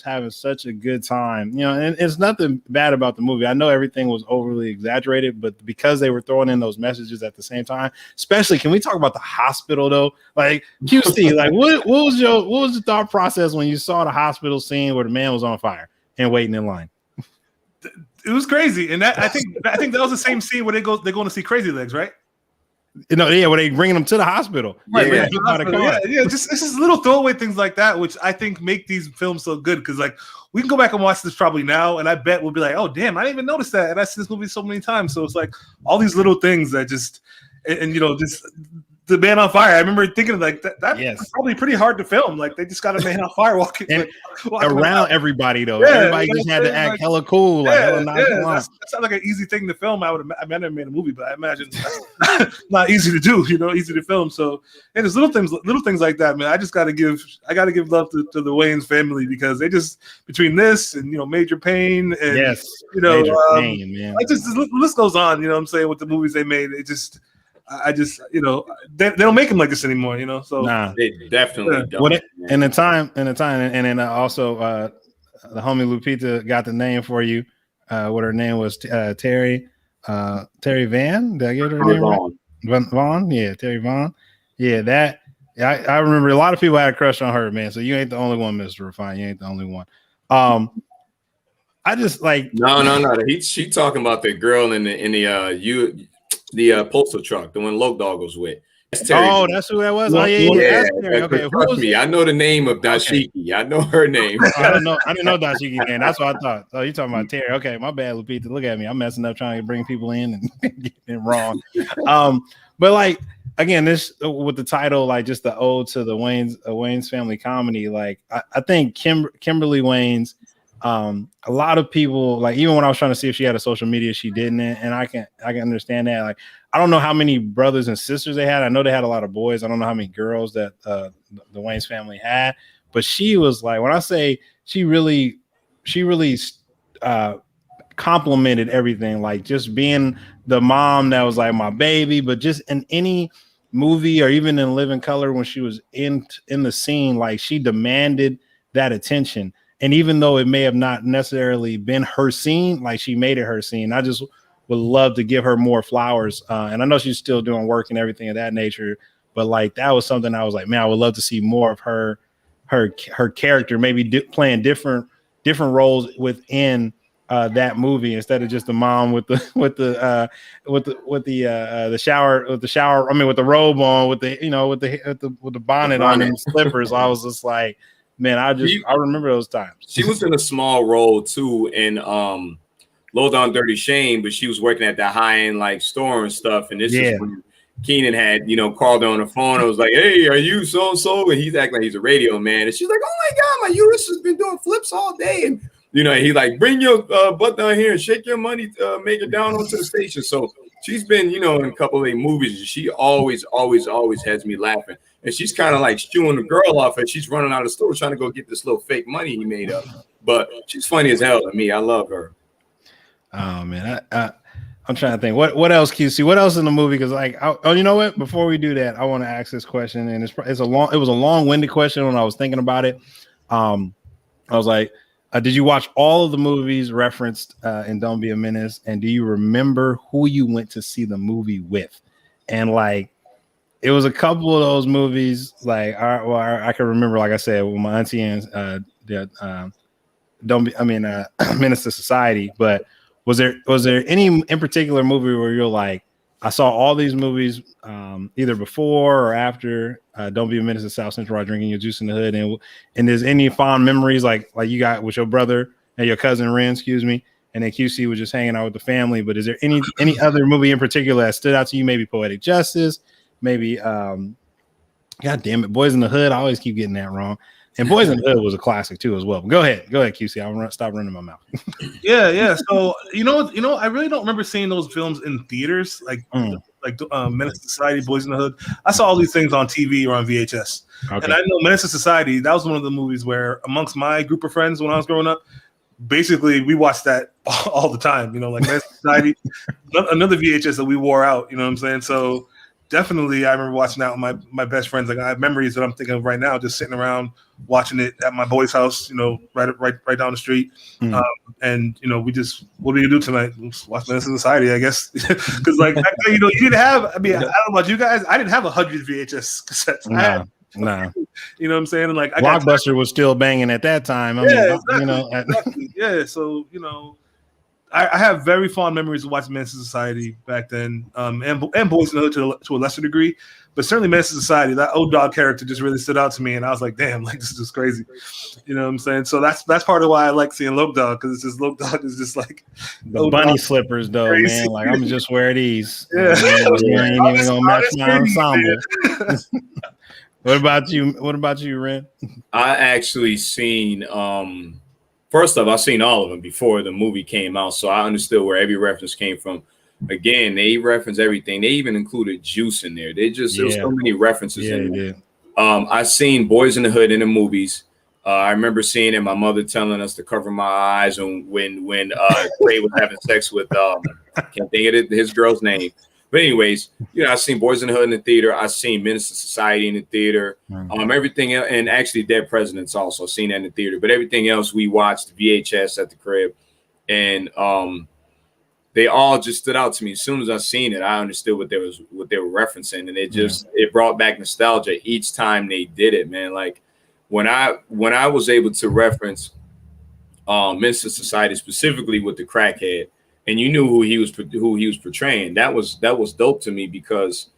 A: having such a good time, you know, and it's nothing bad about the movie. I know everything was overly exaggerated, but because they were throwing in those messages at the same time, especially, can we talk about the hospital though? Like QC, like what was the thought process when you saw the hospital scene where the man was on fire and waiting in line?
C: It was crazy. And that I think that was the same scene where they're going to see Crazy Legs, right?
A: Where they bringing them to the hospital.
C: Yeah, just it's just little throwaway things like that, which I think make these films so good. Because like we can go back and watch this probably now, and I bet we'll be like, oh damn, I didn't even notice that, and I've seen this movie so many times. So it's like all these little things that just, and you know, just the man on fire. I remember thinking like that's probably pretty hard to film. Like they just got a man on fire walking
A: around everybody though. Everybody just had to act like, hella cool. Like,
C: that's not like an easy thing to film. I never made a movie, but I imagine that's not easy to do. You know, easy to film. So and there's little things like that, man. I gotta give love to the Wayans family, because they just, between this and you know Major Payne and you know
A: Pain, man.
C: the list goes on. You know what I'm saying, with the movies they made, I just, you know, they don't make them like this anymore, you know. So
B: they definitely don't.
A: And the time, and then also the homie Lupita got the name for you. What her name was, Terry Van. Did I get her name right? Vaughn, yeah, Terry Vaughn. Yeah, I remember a lot of people had a crush on her, man. So you ain't the only one, Mr. Refine. You ain't the only one. I just like
B: no. She talking about the girl in the postal truck, the one Loc Dog was with.
A: Oh, that's who that was. Oh yeah.
B: Okay, trust me, I know the name of Dashiki. Okay. I know her name.
A: I didn't know Dashiki, man. That's what I thought. Oh, you talking about Terry? Okay, my bad, Lupita. Look at me, I'm messing up trying to bring people in and getting it wrong. But like again, this with the title, like just the ode to the Wayans family comedy. Like I think Kimberly Wayans. A lot of people, like, even when I was trying to see if she had a social media, she didn't, and I can understand that. Like, I don't know how many brothers and sisters they had. I know they had a lot of boys. I don't know how many girls that the Wayans family had, but she was like, when I say she really complimented everything, like just being the mom that was like my baby, but just in any movie or even in Living Color, when she was in the scene, like she demanded that attention. And even though it may have not necessarily been her scene, like she made it her scene. I just would love to give her more flowers. And I know she's still doing work and everything of that nature, but like that was something I was like, man, I would love to see more of her character, maybe playing different roles within that movie, instead of just the mom with the shower. I mean, with the robe on, with the bonnet on and slippers. I was just like, man, I remember those times.
B: She was in a small role too in Low Down Dirty Shame, but she was working at that high-end like store and stuff. And this is when Keenan had, called her on the phone and was like, hey, are you so-and-so? And he's acting like he's a radio man. And she's like, oh my God, my uterus has been doing flips all day. And he like, bring your butt down here and shake your money, make it down onto the station. So she's been, in a couple of movies. She always has me laughing. And she's kind of like shooing the girl off, and she's running out of the store trying to go get this little fake money he made up. But she's funny as hell to me. I love her.
A: Oh man, I'm trying to think. What else, QC? What else in the movie? Because you know what? Before we do that, I want to ask this question, and it was a long-winded question when I was thinking about it. I was like, did you watch all of the movies referenced in Don't Be a Menace? And do you remember who you went to see the movie with? And like, it was a couple of those movies. Like, I can remember, like I said, with my auntie and Menace to Society. But was there any in particular movie where you're like, I saw all these movies either before or after Don't Be a Menace to South Central while drinking your juice in the hood, and there's any fond memories like you got with your brother and your cousin Ren, and then QC was just hanging out with the family. But is there any other movie in particular that stood out to you? Maybe Poetic Justice, maybe God damn it, Boys in the Hood. I always keep getting that wrong. And Boys in the Hood was a classic too as well. But go ahead, QC. I'll stop running my mouth.
C: Yeah. So you know, I really don't remember seeing those films in theaters, like Menace to Society, Boys in the Hood. I saw all these things on TV or on VHS. Okay. And I know Menace to Society, that was one of the movies where amongst my group of friends when I was growing up, basically we watched that all the time. You know, like Menace to Society, another VHS that we wore out. You know what I'm saying? So definitely, I remember watching that with my best friends. Like I have memories that I'm thinking of right now, just sitting around watching it at my boy's house. You know, right down the street. And you know, what are we gonna do tonight? Let's watch Menace to Society, I guess. Because like back then, you know, you didn't have. I mean, I don't know about you guys. I didn't have 100 VHS cassettes. Nah. You know what I'm saying? And like
A: Blockbuster was still banging at that time.
C: Exactly. You know, exactly. Yeah. So you know. I have very fond memories of watching Menace to Society back then, and Boys in the Hood to a lesser degree, but certainly Menace to Society. That old dog character just really stood out to me, and I was like, "Damn, like this is just crazy," you know what I'm saying? So that's part of why I like seeing Lope Dog, because it's just Lope Dog is just like
A: the bunny slippers, though, crazy. Man. Like I'm just wear these.
C: Yeah,
A: you ain't even gonna match my ensemble. What about you, Ren?
B: I actually seen. First off, I've seen all of them before the movie came out, so I understood where every reference came from. Again, they reference everything. They even included Juice in there. There was so many references in there. I seen Boys in the Hood in the movies. I remember seeing it, my mother telling us to cover my eyes when Ray was having sex with I can't think of his girl's name. But anyways, you know, I seen Boys in the Hood in the theater. I seen Menace to Society in the theater. Everything else, and actually Dead Presidents also seen that in the theater. But everything else we watched VHS at the crib, and they all just stood out to me. As soon as I seen it, I understood what they were referencing, and it brought back nostalgia each time they did it, man. Like when I was able to reference Menace to Society specifically with the crackhead. And you knew who he was portraying. That was dope to me, because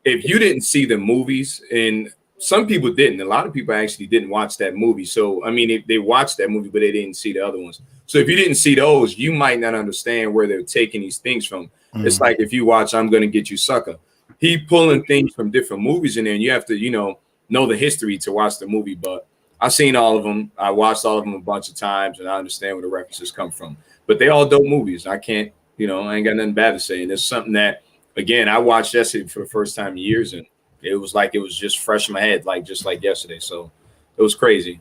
B: if you didn't see the movies, and some people didn't, a lot of people actually didn't watch that movie. So I mean, they watched that movie, but they didn't see the other ones. So if you didn't see those, you might not understand where they're taking these things from. It's like if you watch "I'm Gonna Get You, Sucker," he pulling things from different movies in there, and you have to know the history to watch the movie. But I've seen all of them. I watched all of them a bunch of times, and I understand where the references come from. But they all dope movies. I ain't got nothing bad to say. And there's something that, again, I watched yesterday for the first time in years, and it was like it was just fresh in my head, just like yesterday. So it was crazy.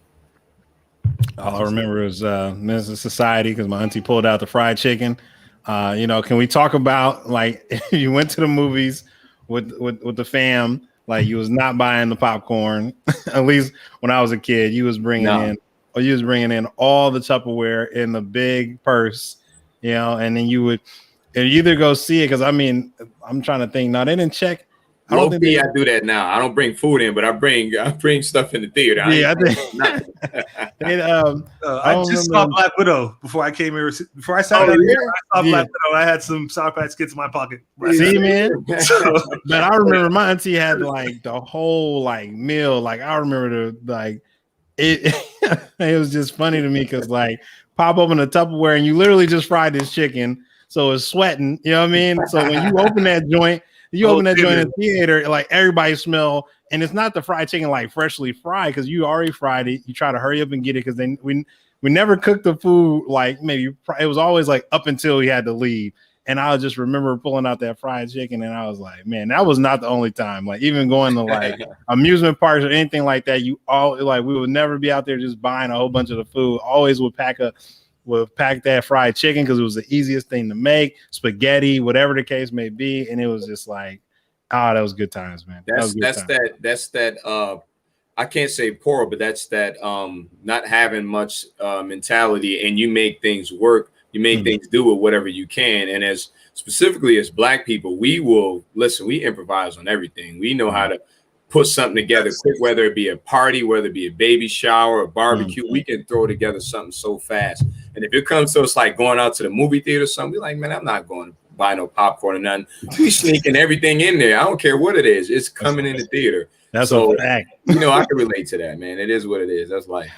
A: All I remember was Menace to Society, because my auntie pulled out the fried chicken. Can we talk about, like, you went to the movies with the fam, like you was not buying the popcorn. At least when I was a kid, you was bringing in all the Tupperware in the big purse, and then you would either go see it, because I mean, I'm trying to think. No, they didn't check. I
B: do that now. I don't bring food in, but I bring stuff in the theater.
A: I
C: just saw Black Widow before I came here. Before I sat down here, I saw Black Widow. I had some Sour Patch Kids in my pocket.
A: See, man. But I remember my auntie had like the whole like meal. Like I remember it was just funny to me, because like pop open a Tupperware and you literally just fried this chicken, so it's sweating. You know what I mean? So when you open that joint. In the theater, like everybody smell, and it's not the fried chicken like freshly fried, because you already fried it. You try to hurry up and get it, because then we never cooked the food like maybe it was always like up until we had to leave. And I just remember pulling out that fried chicken, and I was like, man, that was not the only time. Like even going to like amusement parks or anything like that, we would never be out there just buying a whole bunch of the food. Always would pack that fried chicken, because it was the easiest thing to make, spaghetti, whatever the case may be. And it was just like, that was good times, man. That's
B: that I can't say poor, but that's that not having much mentality, and you make things work. You make things do with whatever you can. And as specifically as Black people, we improvise on everything. We know how to put something together quick, whether it be a party, whether it be a baby shower, a barbecue, we can throw together something so fast. And if it comes to us like going out to the movie theater or something, we're like, man, I'm not going to buy no popcorn or nothing. We sneaking everything in there. I don't care what it is. It's coming in the theater.
A: That's a fact.
B: I can relate to that, man. It is what it is. That's life.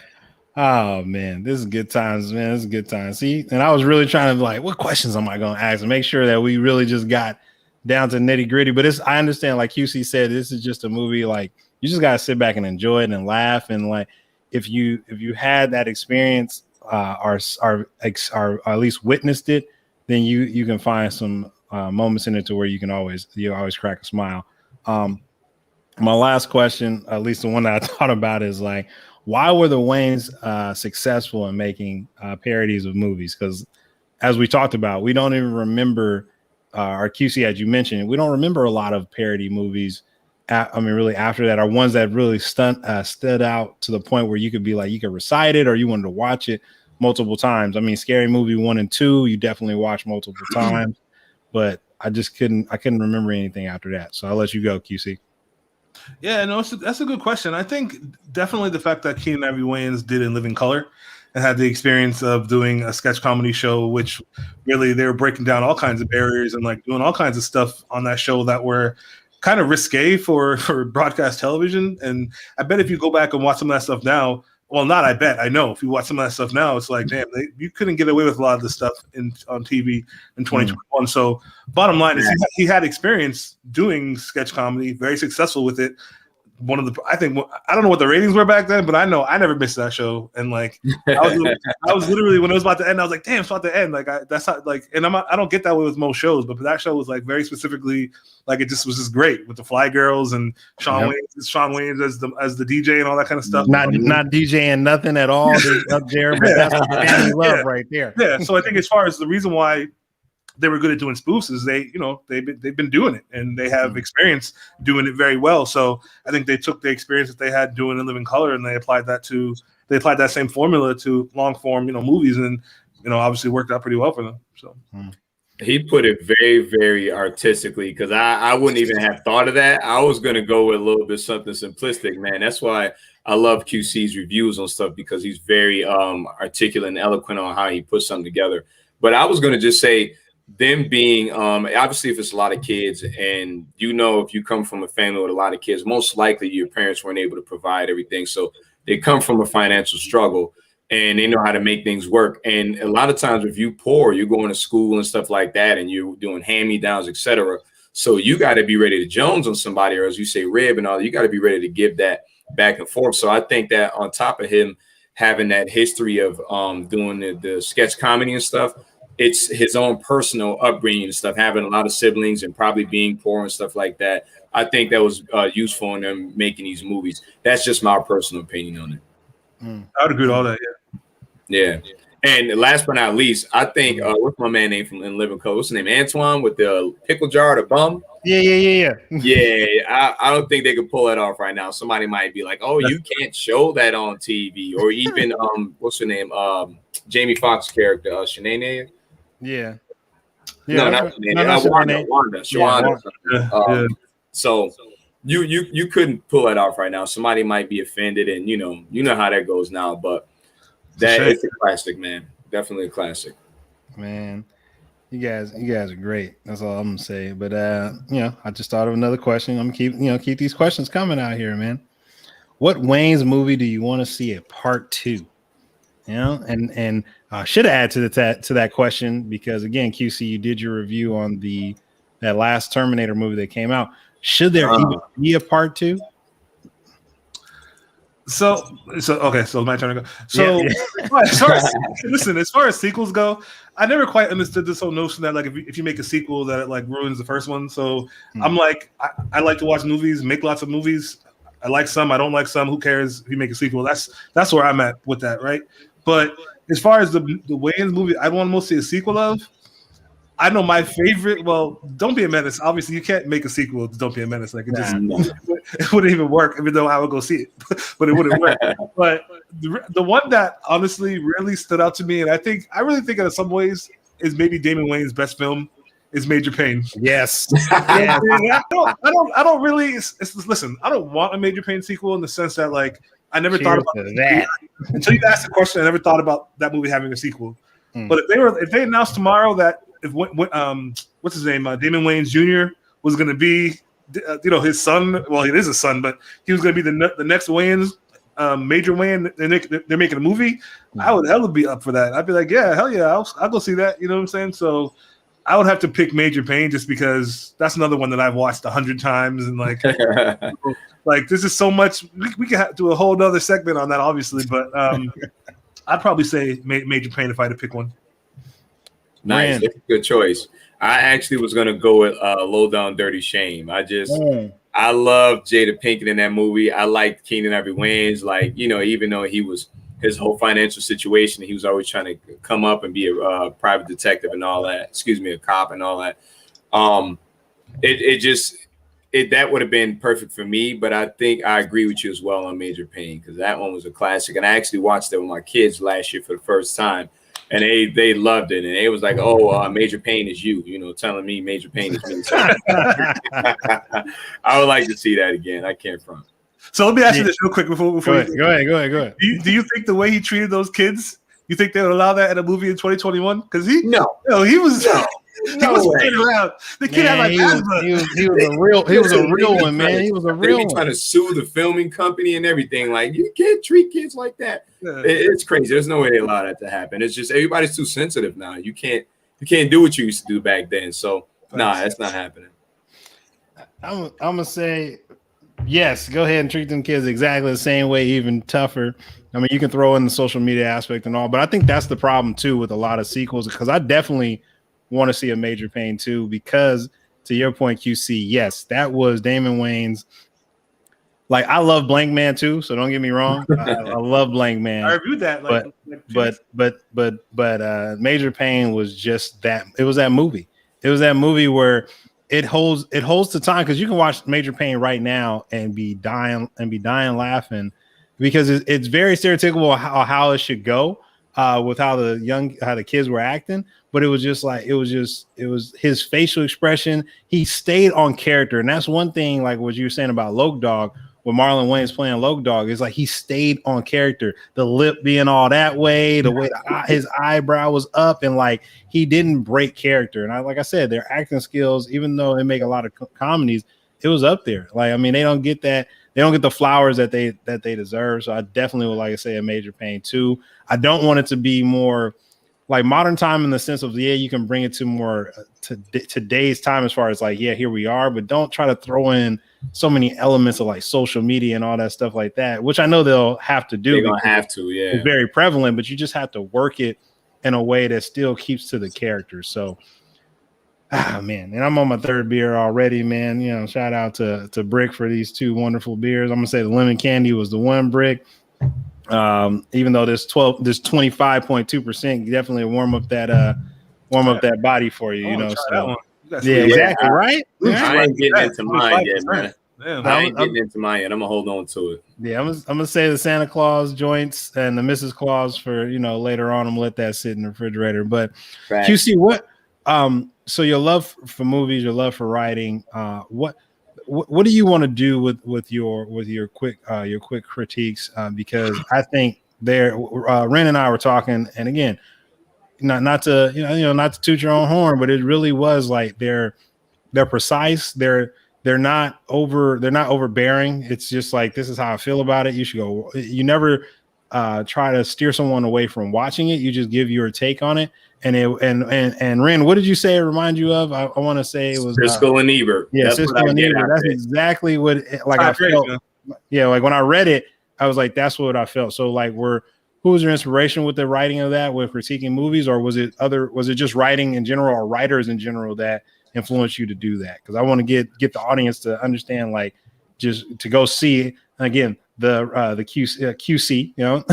A: Oh man, this is good times, man. This is good times. See, and I was really trying to like, what questions am I going to ask and make sure that we really just got down to nitty gritty. But I understand, like QC said, this is just a movie. Like you just got to sit back and enjoy it and laugh. And like if you had that experience, or at least witnessed it, then you can find some moments in it to where you always crack a smile. My last question, at least the one that I thought about, is like, why were the Wayans successful in making parodies of movies? Because as we talked about, we don't even remember, our QC, as you mentioned, we don't remember a lot of parody movies. Really after that, are ones that really stood out to the point where you could be like, you could recite it or you wanted to watch it multiple times. I mean, Scary Movie 1 and 2, you definitely watched multiple times, but I couldn't remember anything after that. So I'll let you go, QC.
C: Yeah, no, that's a good question. I think definitely the fact that Keenen Ivory Wayans did In Living Color and had the experience of doing a sketch comedy show, which really they were breaking down all kinds of barriers and like doing all kinds of stuff on that show that were kind of risque for broadcast television. And I bet if you go back and watch some of that stuff now, well, not I bet, I know if you watch some of that stuff now, it's like, damn, you couldn't get away with a lot of this stuff on TV in 2021. So bottom line is he had experience doing sketch comedy, very successful with it. I don't know what the ratings were back then, but I know I never missed that show. And like, I was literally, when it was about to end, I was like, damn, it's about to end. Like that's how, like, and I don't get that way with most shows, but that show was like very specifically, like, it just was just great with the Fly Girls and Shawn Wayans as the DJ and all that kind of stuff.
A: Not DJing nothing at all up there, but that's family love right there.
C: Yeah. So I think as far as the reason why they were good at doing spoofs is they've been doing it and they have experience doing it very well. So I think they took the experience that they had doing In Living Color and they applied that same formula to long form, movies, and obviously worked out pretty well for them. So
B: he put it very, very artistically, because I wouldn't even have thought of that. I was gonna go with a little bit something simplistic, man. That's why I love QC's reviews on stuff, because he's very articulate and eloquent on how he puts something together. But I was gonna just say, them being obviously, if it's a lot of kids, and if you come from a family with a lot of kids, most likely your parents weren't able to provide everything, so they come from a financial struggle and they know how to make things work. And a lot of times if you poor, you're going to school and stuff like that and you're doing hand-me-downs, etc. So you got to be ready to Jones on somebody, or as you say, rib and all, you got to be ready to give that back and forth. So I think that on top of him having that history of doing the sketch comedy and stuff, it's his own personal upbringing and stuff, having a lot of siblings and probably being poor and stuff like that. I think that was useful in them making these movies. That's just my personal opinion on it.
C: I would agree with all that.
B: Yeah. And last but not least, I think what's my man name from In Living Color? What's his name? Antoine with the pickle jar, the bum.
A: Yeah.
B: I don't think they could pull that off right now. Somebody might be like, "Oh, you can't show that on TV," or even what's her name? Jamie Foxx character, Shanae.
A: Yeah.
B: No, not Wanda.
A: Yeah.
B: So you couldn't pull that off right now. Somebody might be offended, and you know how that goes now. But that is a classic, man. Definitely a classic.
A: Man, you guys are great. That's all I'm gonna say. But I just thought of another question. I'm gonna keep these questions coming out here, man. What Wayans movie do you want to see a part 2? And should add to that question, because again, QC, you did your review on that last Terminator movie that came out. Should there even be a part 2?
C: So okay, so my turn to go. So as far as sequels go, I never quite understood this whole notion that like if you make a sequel that it like ruins the first one. So I'm like, I like to watch movies, make lots of movies. I like some, I don't like some. Who cares if you make a sequel? That's where I'm at with that, right? But as far as the Wayans movie, I want to most see a sequel of. I know my favorite. Well, Don't Be a Menace. Obviously, you can't make a sequel to Don't Be a Menace. Like it wouldn't even work. Even though I would go see it, but it wouldn't work. But the one that honestly really stood out to me, and I really think in some ways is maybe Damon Wayans' best film, is Major Payne.
A: Yes.
C: I don't really. Listen, I don't want a Major Payne sequel in the sense that like I never thought about that until you asked the question. I never thought about that movie having a sequel. But if they announced tomorrow that what's his name, Damon Wayans Jr. was going to be, his son. Well, it is a son, but he was going to be the next Wayans Major Wayne, they're making a movie, I would hella be up for that. I'd be like, yeah, hell yeah, I'll go see that. You know what I'm saying? So I would have to pick Major Payne just because that's another one that I've watched 100 times and like, like this is so much. We could do a whole nother segment on that, obviously, but I'd probably say Major Payne if I had to pick one.
B: Nice, that's a good choice. I actually was gonna go with Low Down Dirty Shame. I love Jada Pinkett in that movie. I liked Keenan Ivory Wayans. Like, you know, even though his whole financial situation, he was always trying to come up and be a private detective and all that. Excuse me, a cop and all that. That would have been perfect for me. But I think I agree with you as well on Major Payne because that one was a classic. And I actually watched it with my kids last year for the first time. And they loved it. And it was like, Major Payne is you, you know, telling me Major Payne is me. I would like to see that again. I can't front.
C: So let me ask you this real quick before
A: go ahead.
C: Do you think the way he treated those kids, you think they would allow that in a movie in 2021? Because he was playing around. The kid had like asthma.
A: He was a real one, man. He was a real one.
B: Trying to sue the filming company and everything. Like, you can't treat kids like that. Yeah. It's crazy. There's no way they allow that to happen. It's just everybody's too sensitive now. You can't do what you used to do back then. So that's not happening.
A: I'm gonna say yes. Go ahead and treat them kids exactly the same way, even tougher. I mean, you can throw in the social media aspect and all, but I think that's the problem too with a lot of sequels because I definitely want to see a Major Payne 2 because to your point, QC, yes, that was Damon Wayans. Like, I love Blank Man too, so don't get me wrong. I love Blank Man.
C: I reviewed that.
A: But Major Payne was just that. It was that movie. It was that movie where it holds the time because you can watch Major Payne right now and be dying laughing because it's very stereotypical how it should go with how the kids were acting. But it was his facial expression. He stayed on character, and that's one thing. Like what you were saying about Loke Dog. When Marlon Wayans playing Loke Dog, is like he stayed on character. The lip being all that way, the way his eyebrow was up, and like he didn't break character. And like I said, their acting skills, even though they make a lot of comedies, it was up there. Like I mean, they don't get that. They don't get the flowers that they deserve. So I definitely would like to say a Major Payne 2. I don't want it to be more like modern time in the sense of you can bring it to more today's time as far as like here we are, but don't try to throw in so many elements of like social media and all that stuff like that, which I know they'll have to do.
B: They're gonna have to, yeah.
A: It's very prevalent, but you just have to work it in a way that still keeps to the character. So, man, and I'm on my third beer already, man. You know, shout out to Brick for these two wonderful beers. I'm gonna say the lemon candy was the one, Brick. Even though this 25.2%, definitely warm up that body for you, you know. So yeah, exactly, right?
B: I ain't getting into mine yet, man. I ain't getting into mine yet. I'm gonna hold on to it.
A: Yeah, I'm gonna say the Santa Claus joints and the Mrs. Claus for later on. I'm gonna let that sit in the refrigerator. But QC, what? So your love for movies, your love for writing, what do you want to do with your quick critiques? Because I think Ren and I were talking, and again, not to toot your own horn, but it really was like they're precise. They're not overbearing. It's just like, this is how I feel about it. You should go. You never try to steer someone away from watching it. You just give your take on it. And Ren, what did you say it remind you of? I want to say it was
B: Siskel and Ebert.
A: Yeah, Siskel and Ebert. That's exactly what I felt. Yeah, like when I read it, I was like, that's what I felt. So like, who was your inspiration with the writing of that, with critiquing movies, or was it just writing in general or writers in general that influenced you to do that? Because I want to get the audience to understand, like, just to go see again the QC. You know,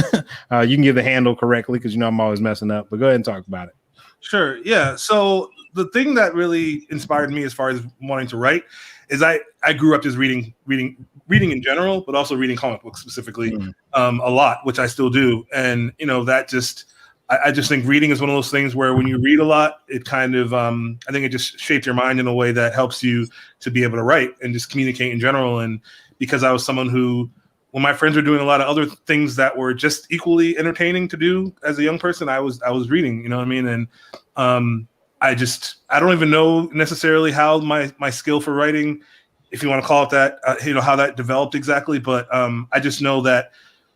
A: you can give the handle correctly because I'm always messing up. But go ahead and talk about it.
C: Sure. Yeah. So the thing that really inspired me as far as wanting to write is I grew up just reading in general, but also reading comic books specifically a lot, which I still do. And that just I just think reading is one of those things where when you read a lot, it kind of I think it just shapes your mind in a way that helps you to be able to write and just communicate in general. And because I was someone who, when my friends were doing a lot of other things that were just equally entertaining to do as a young person, I was reading, you know what I mean? And I don't even know necessarily how my skill for writing, if you want to call it that, how that developed exactly. But I just know that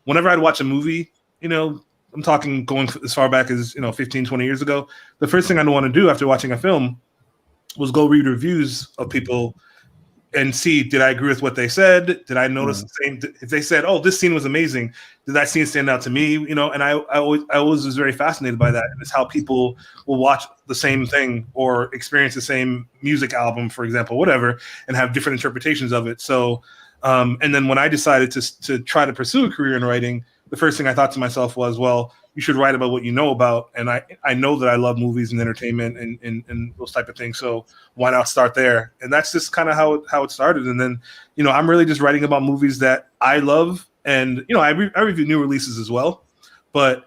C: whenever I'd watch a movie, I'm talking going as far back as 15, 20 years ago, the first thing I'd want to do after watching a film was go read reviews of people and see, did I agree with what they said? Did I notice the same? If they said, "Oh, this scene was amazing," did that scene stand out to me? And I always was very fascinated by that. And it's how people will watch the same thing or experience the same music album, for example, whatever, and have different interpretations of it. So, and then when I decided to try to pursue a career in writing, the first thing I thought to myself was, well, you should write about what you know about. And I know that I love movies and entertainment and those type of things. So why not start there? And that's just kind of how it started. And then, I'm really just writing about movies that I love. And, I review new releases as well. But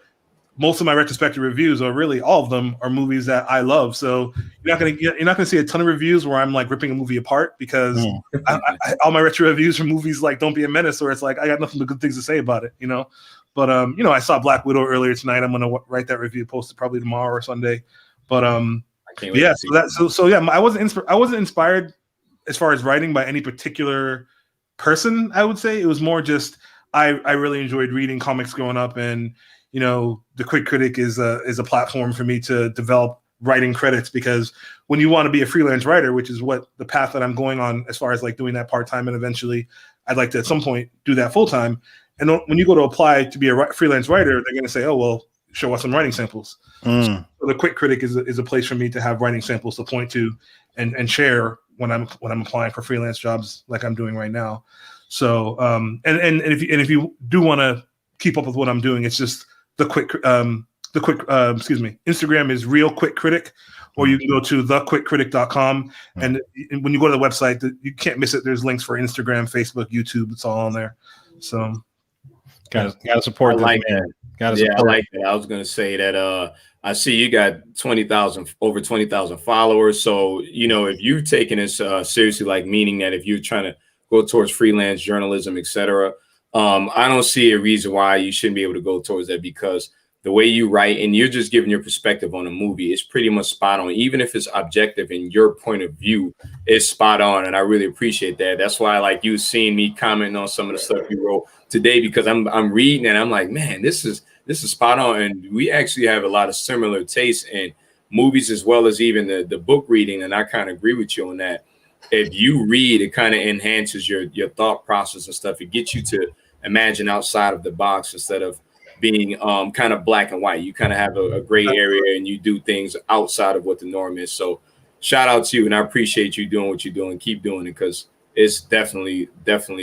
C: most of my retrospective reviews, or really all of them, are movies that I love. So you're not gonna see a ton of reviews where I'm like ripping a movie apart, because all my retro reviews for movies like Don't Be a Menace, where it's like I got nothing but good things to say about it, But I saw Black Widow earlier tonight. I'm gonna write that review, post it probably tomorrow or Sunday. But yeah, so yeah, I wasn't inspired as far as writing by any particular person. I would say it was more just I really enjoyed reading comics growing up, and the Quick Critic is a platform for me to develop writing credits, because when you want to be a freelance writer, which is what the path that I'm going on as far as like doing that part-time, and eventually I'd like to at some point do that full-time. And when you go to apply to be a freelance writer, they're going to say, "Oh, well, show us some writing samples." So the Quick Critic is a place for me to have writing samples to point to and share when I'm applying for freelance jobs like I'm doing right now. So and if you do want to keep up with what I'm doing, it's just Instagram is RealQuickCritic, or you can go to thequickcritic.com. And when you go to the website, you can't miss it. There's links for Instagram, Facebook, YouTube. It's all on there. So
A: gotta support.
B: I like that. I like that. I was gonna say that I see you got over 20,000 followers. So if you're taking this seriously, like meaning that if you're trying to go towards freelance journalism, etc., I don't see a reason why you shouldn't be able to go towards that, because the way you write and you're just giving your perspective on a movie is pretty much spot on. Even if it's objective in your point of view, it's spot on. And I really appreciate that. That's why I like you seeing me commenting on some of the stuff you wrote today, because I'm reading and I'm like, man, this is spot on. And we actually have a lot of similar tastes in movies, as well as even the book reading. And I kind of agree with you on that. If you read, it kind of enhances your thought process and stuff. It gets you to imagine outside of the box instead of being kind of black and white. You kind of have a gray area and you do things outside of what the norm is. So shout out to you, and I appreciate you doing what you're doing. Keep doing it, because it's definitely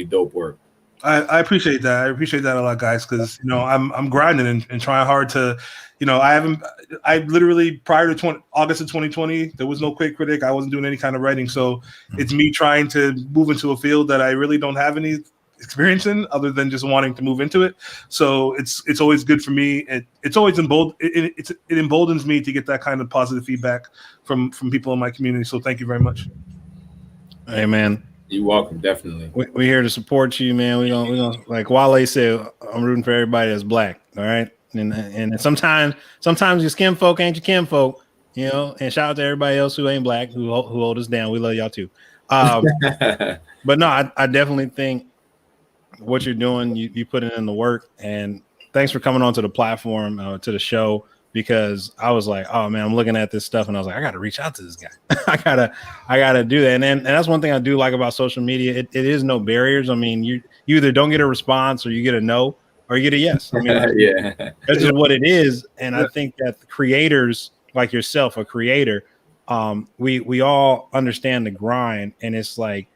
B: dope work.
C: I appreciate that. I appreciate that a lot, guys, because I'm grinding and trying hard to, I literally prior to August of 2020, there was no Quick Critic. I wasn't doing any kind of writing. So it's me trying to move into a field that I really don't have any experience in, other than just wanting to move into it. So it's always good for me. It's always it emboldens me to get that kind of positive feedback from people in my community. So thank you very much.
A: Hey, man.
B: You're welcome. Definitely.
A: We're here to support you, man. We don't like Wale said, I'm rooting for everybody that's black. All right. And sometimes your skin folk ain't your kin folk, and shout out to everybody else who ain't black, who hold us down. We love y'all too. But no, I definitely think what you're doing, you put in the work, and thanks for coming onto the platform, to the show, because I was like, oh man, I'm looking at this stuff and I was like, I got to reach out to this guy. I gotta do that. And that's one thing I do like about social media. It is no barriers. I mean, you either don't get a response, or you get a no, or you get a yes. I mean, that's just what it is. And I think that the creators like yourself, a creator, we all understand the grind, and it's like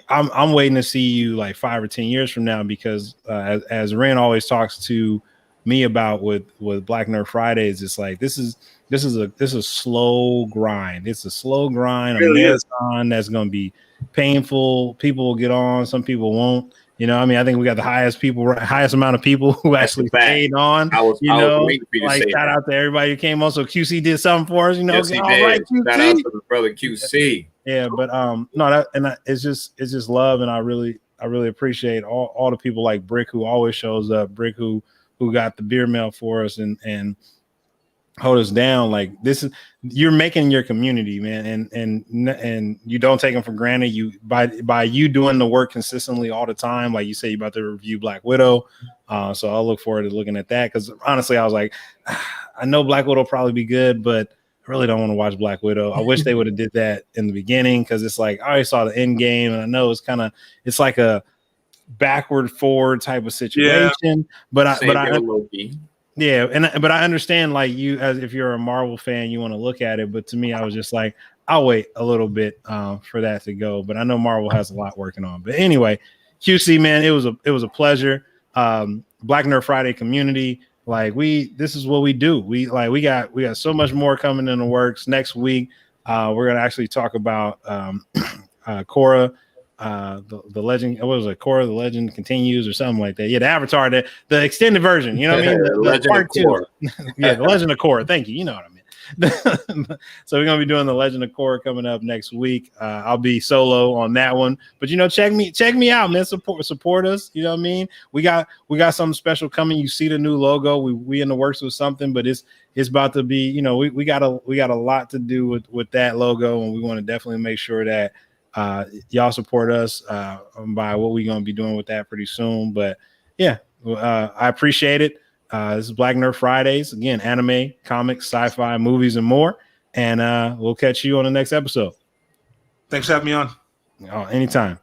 A: I'm waiting to see you like 5 or 10 years from now, because as Ren always talks to me about with BlackNerdFridays, it's like this is a slow grind. It's a slow grind, a marathon that's going to be painful. People will get on, some people won't. I think we got the highest amount of people who actually stayed on. I was waiting for you to say shout out to everybody who came on. So QC did something for us,
B: Yes, he did. Right, QC. Shout out to the brother QC.
A: Yeah, but it's just love, and I really appreciate all the people like Brick, who always shows up, Brick who got the beer mail for us and hold us down. Like, you're making your community, man, and you don't take them for granted. You by you doing the work consistently all the time, like you say, you're about to review Black Widow, So I'll look forward to looking at that, because honestly, I was like, I know Black Widow will probably be good, but I really don't want to watch Black Widow. I wish they would have did that in the beginning, because it's like I already saw the end game, and I know it's like a backward forward type of situation. But I understand, like, you, as if you're a Marvel fan, you want to look at it. But to me, I was just like, I'll wait a little bit for that to go. But I know Marvel has a lot working on. But anyway, QC, man, it was a pleasure. Black Nerd Friday community, like, this is what we do. We got so much more coming in the works. Next week, we're gonna actually talk about Korra, the legend. What was it? Korra, the legend continues, or something like that. Yeah, the Avatar, the extended version. You know what I mean? The Legend part of Korra. Yeah, the Legend of Korra. Thank you. You know what I mean. So we're gonna be doing the Legend of Korra coming up next week. I'll be solo on that one, but check me out, man. Support us. You know what I mean? We got something special coming. You see the new logo. We in the works with something, but it's about to be. We got a lot to do with that logo, and we want to definitely make sure that y'all support us by what we're gonna be doing with that pretty soon. But yeah, I appreciate it. This is Black Nerd Fridays. Again, anime, comics, sci-fi, movies, and more. And we'll catch you on the next episode.
C: Thanks for having me on.
A: Oh, anytime.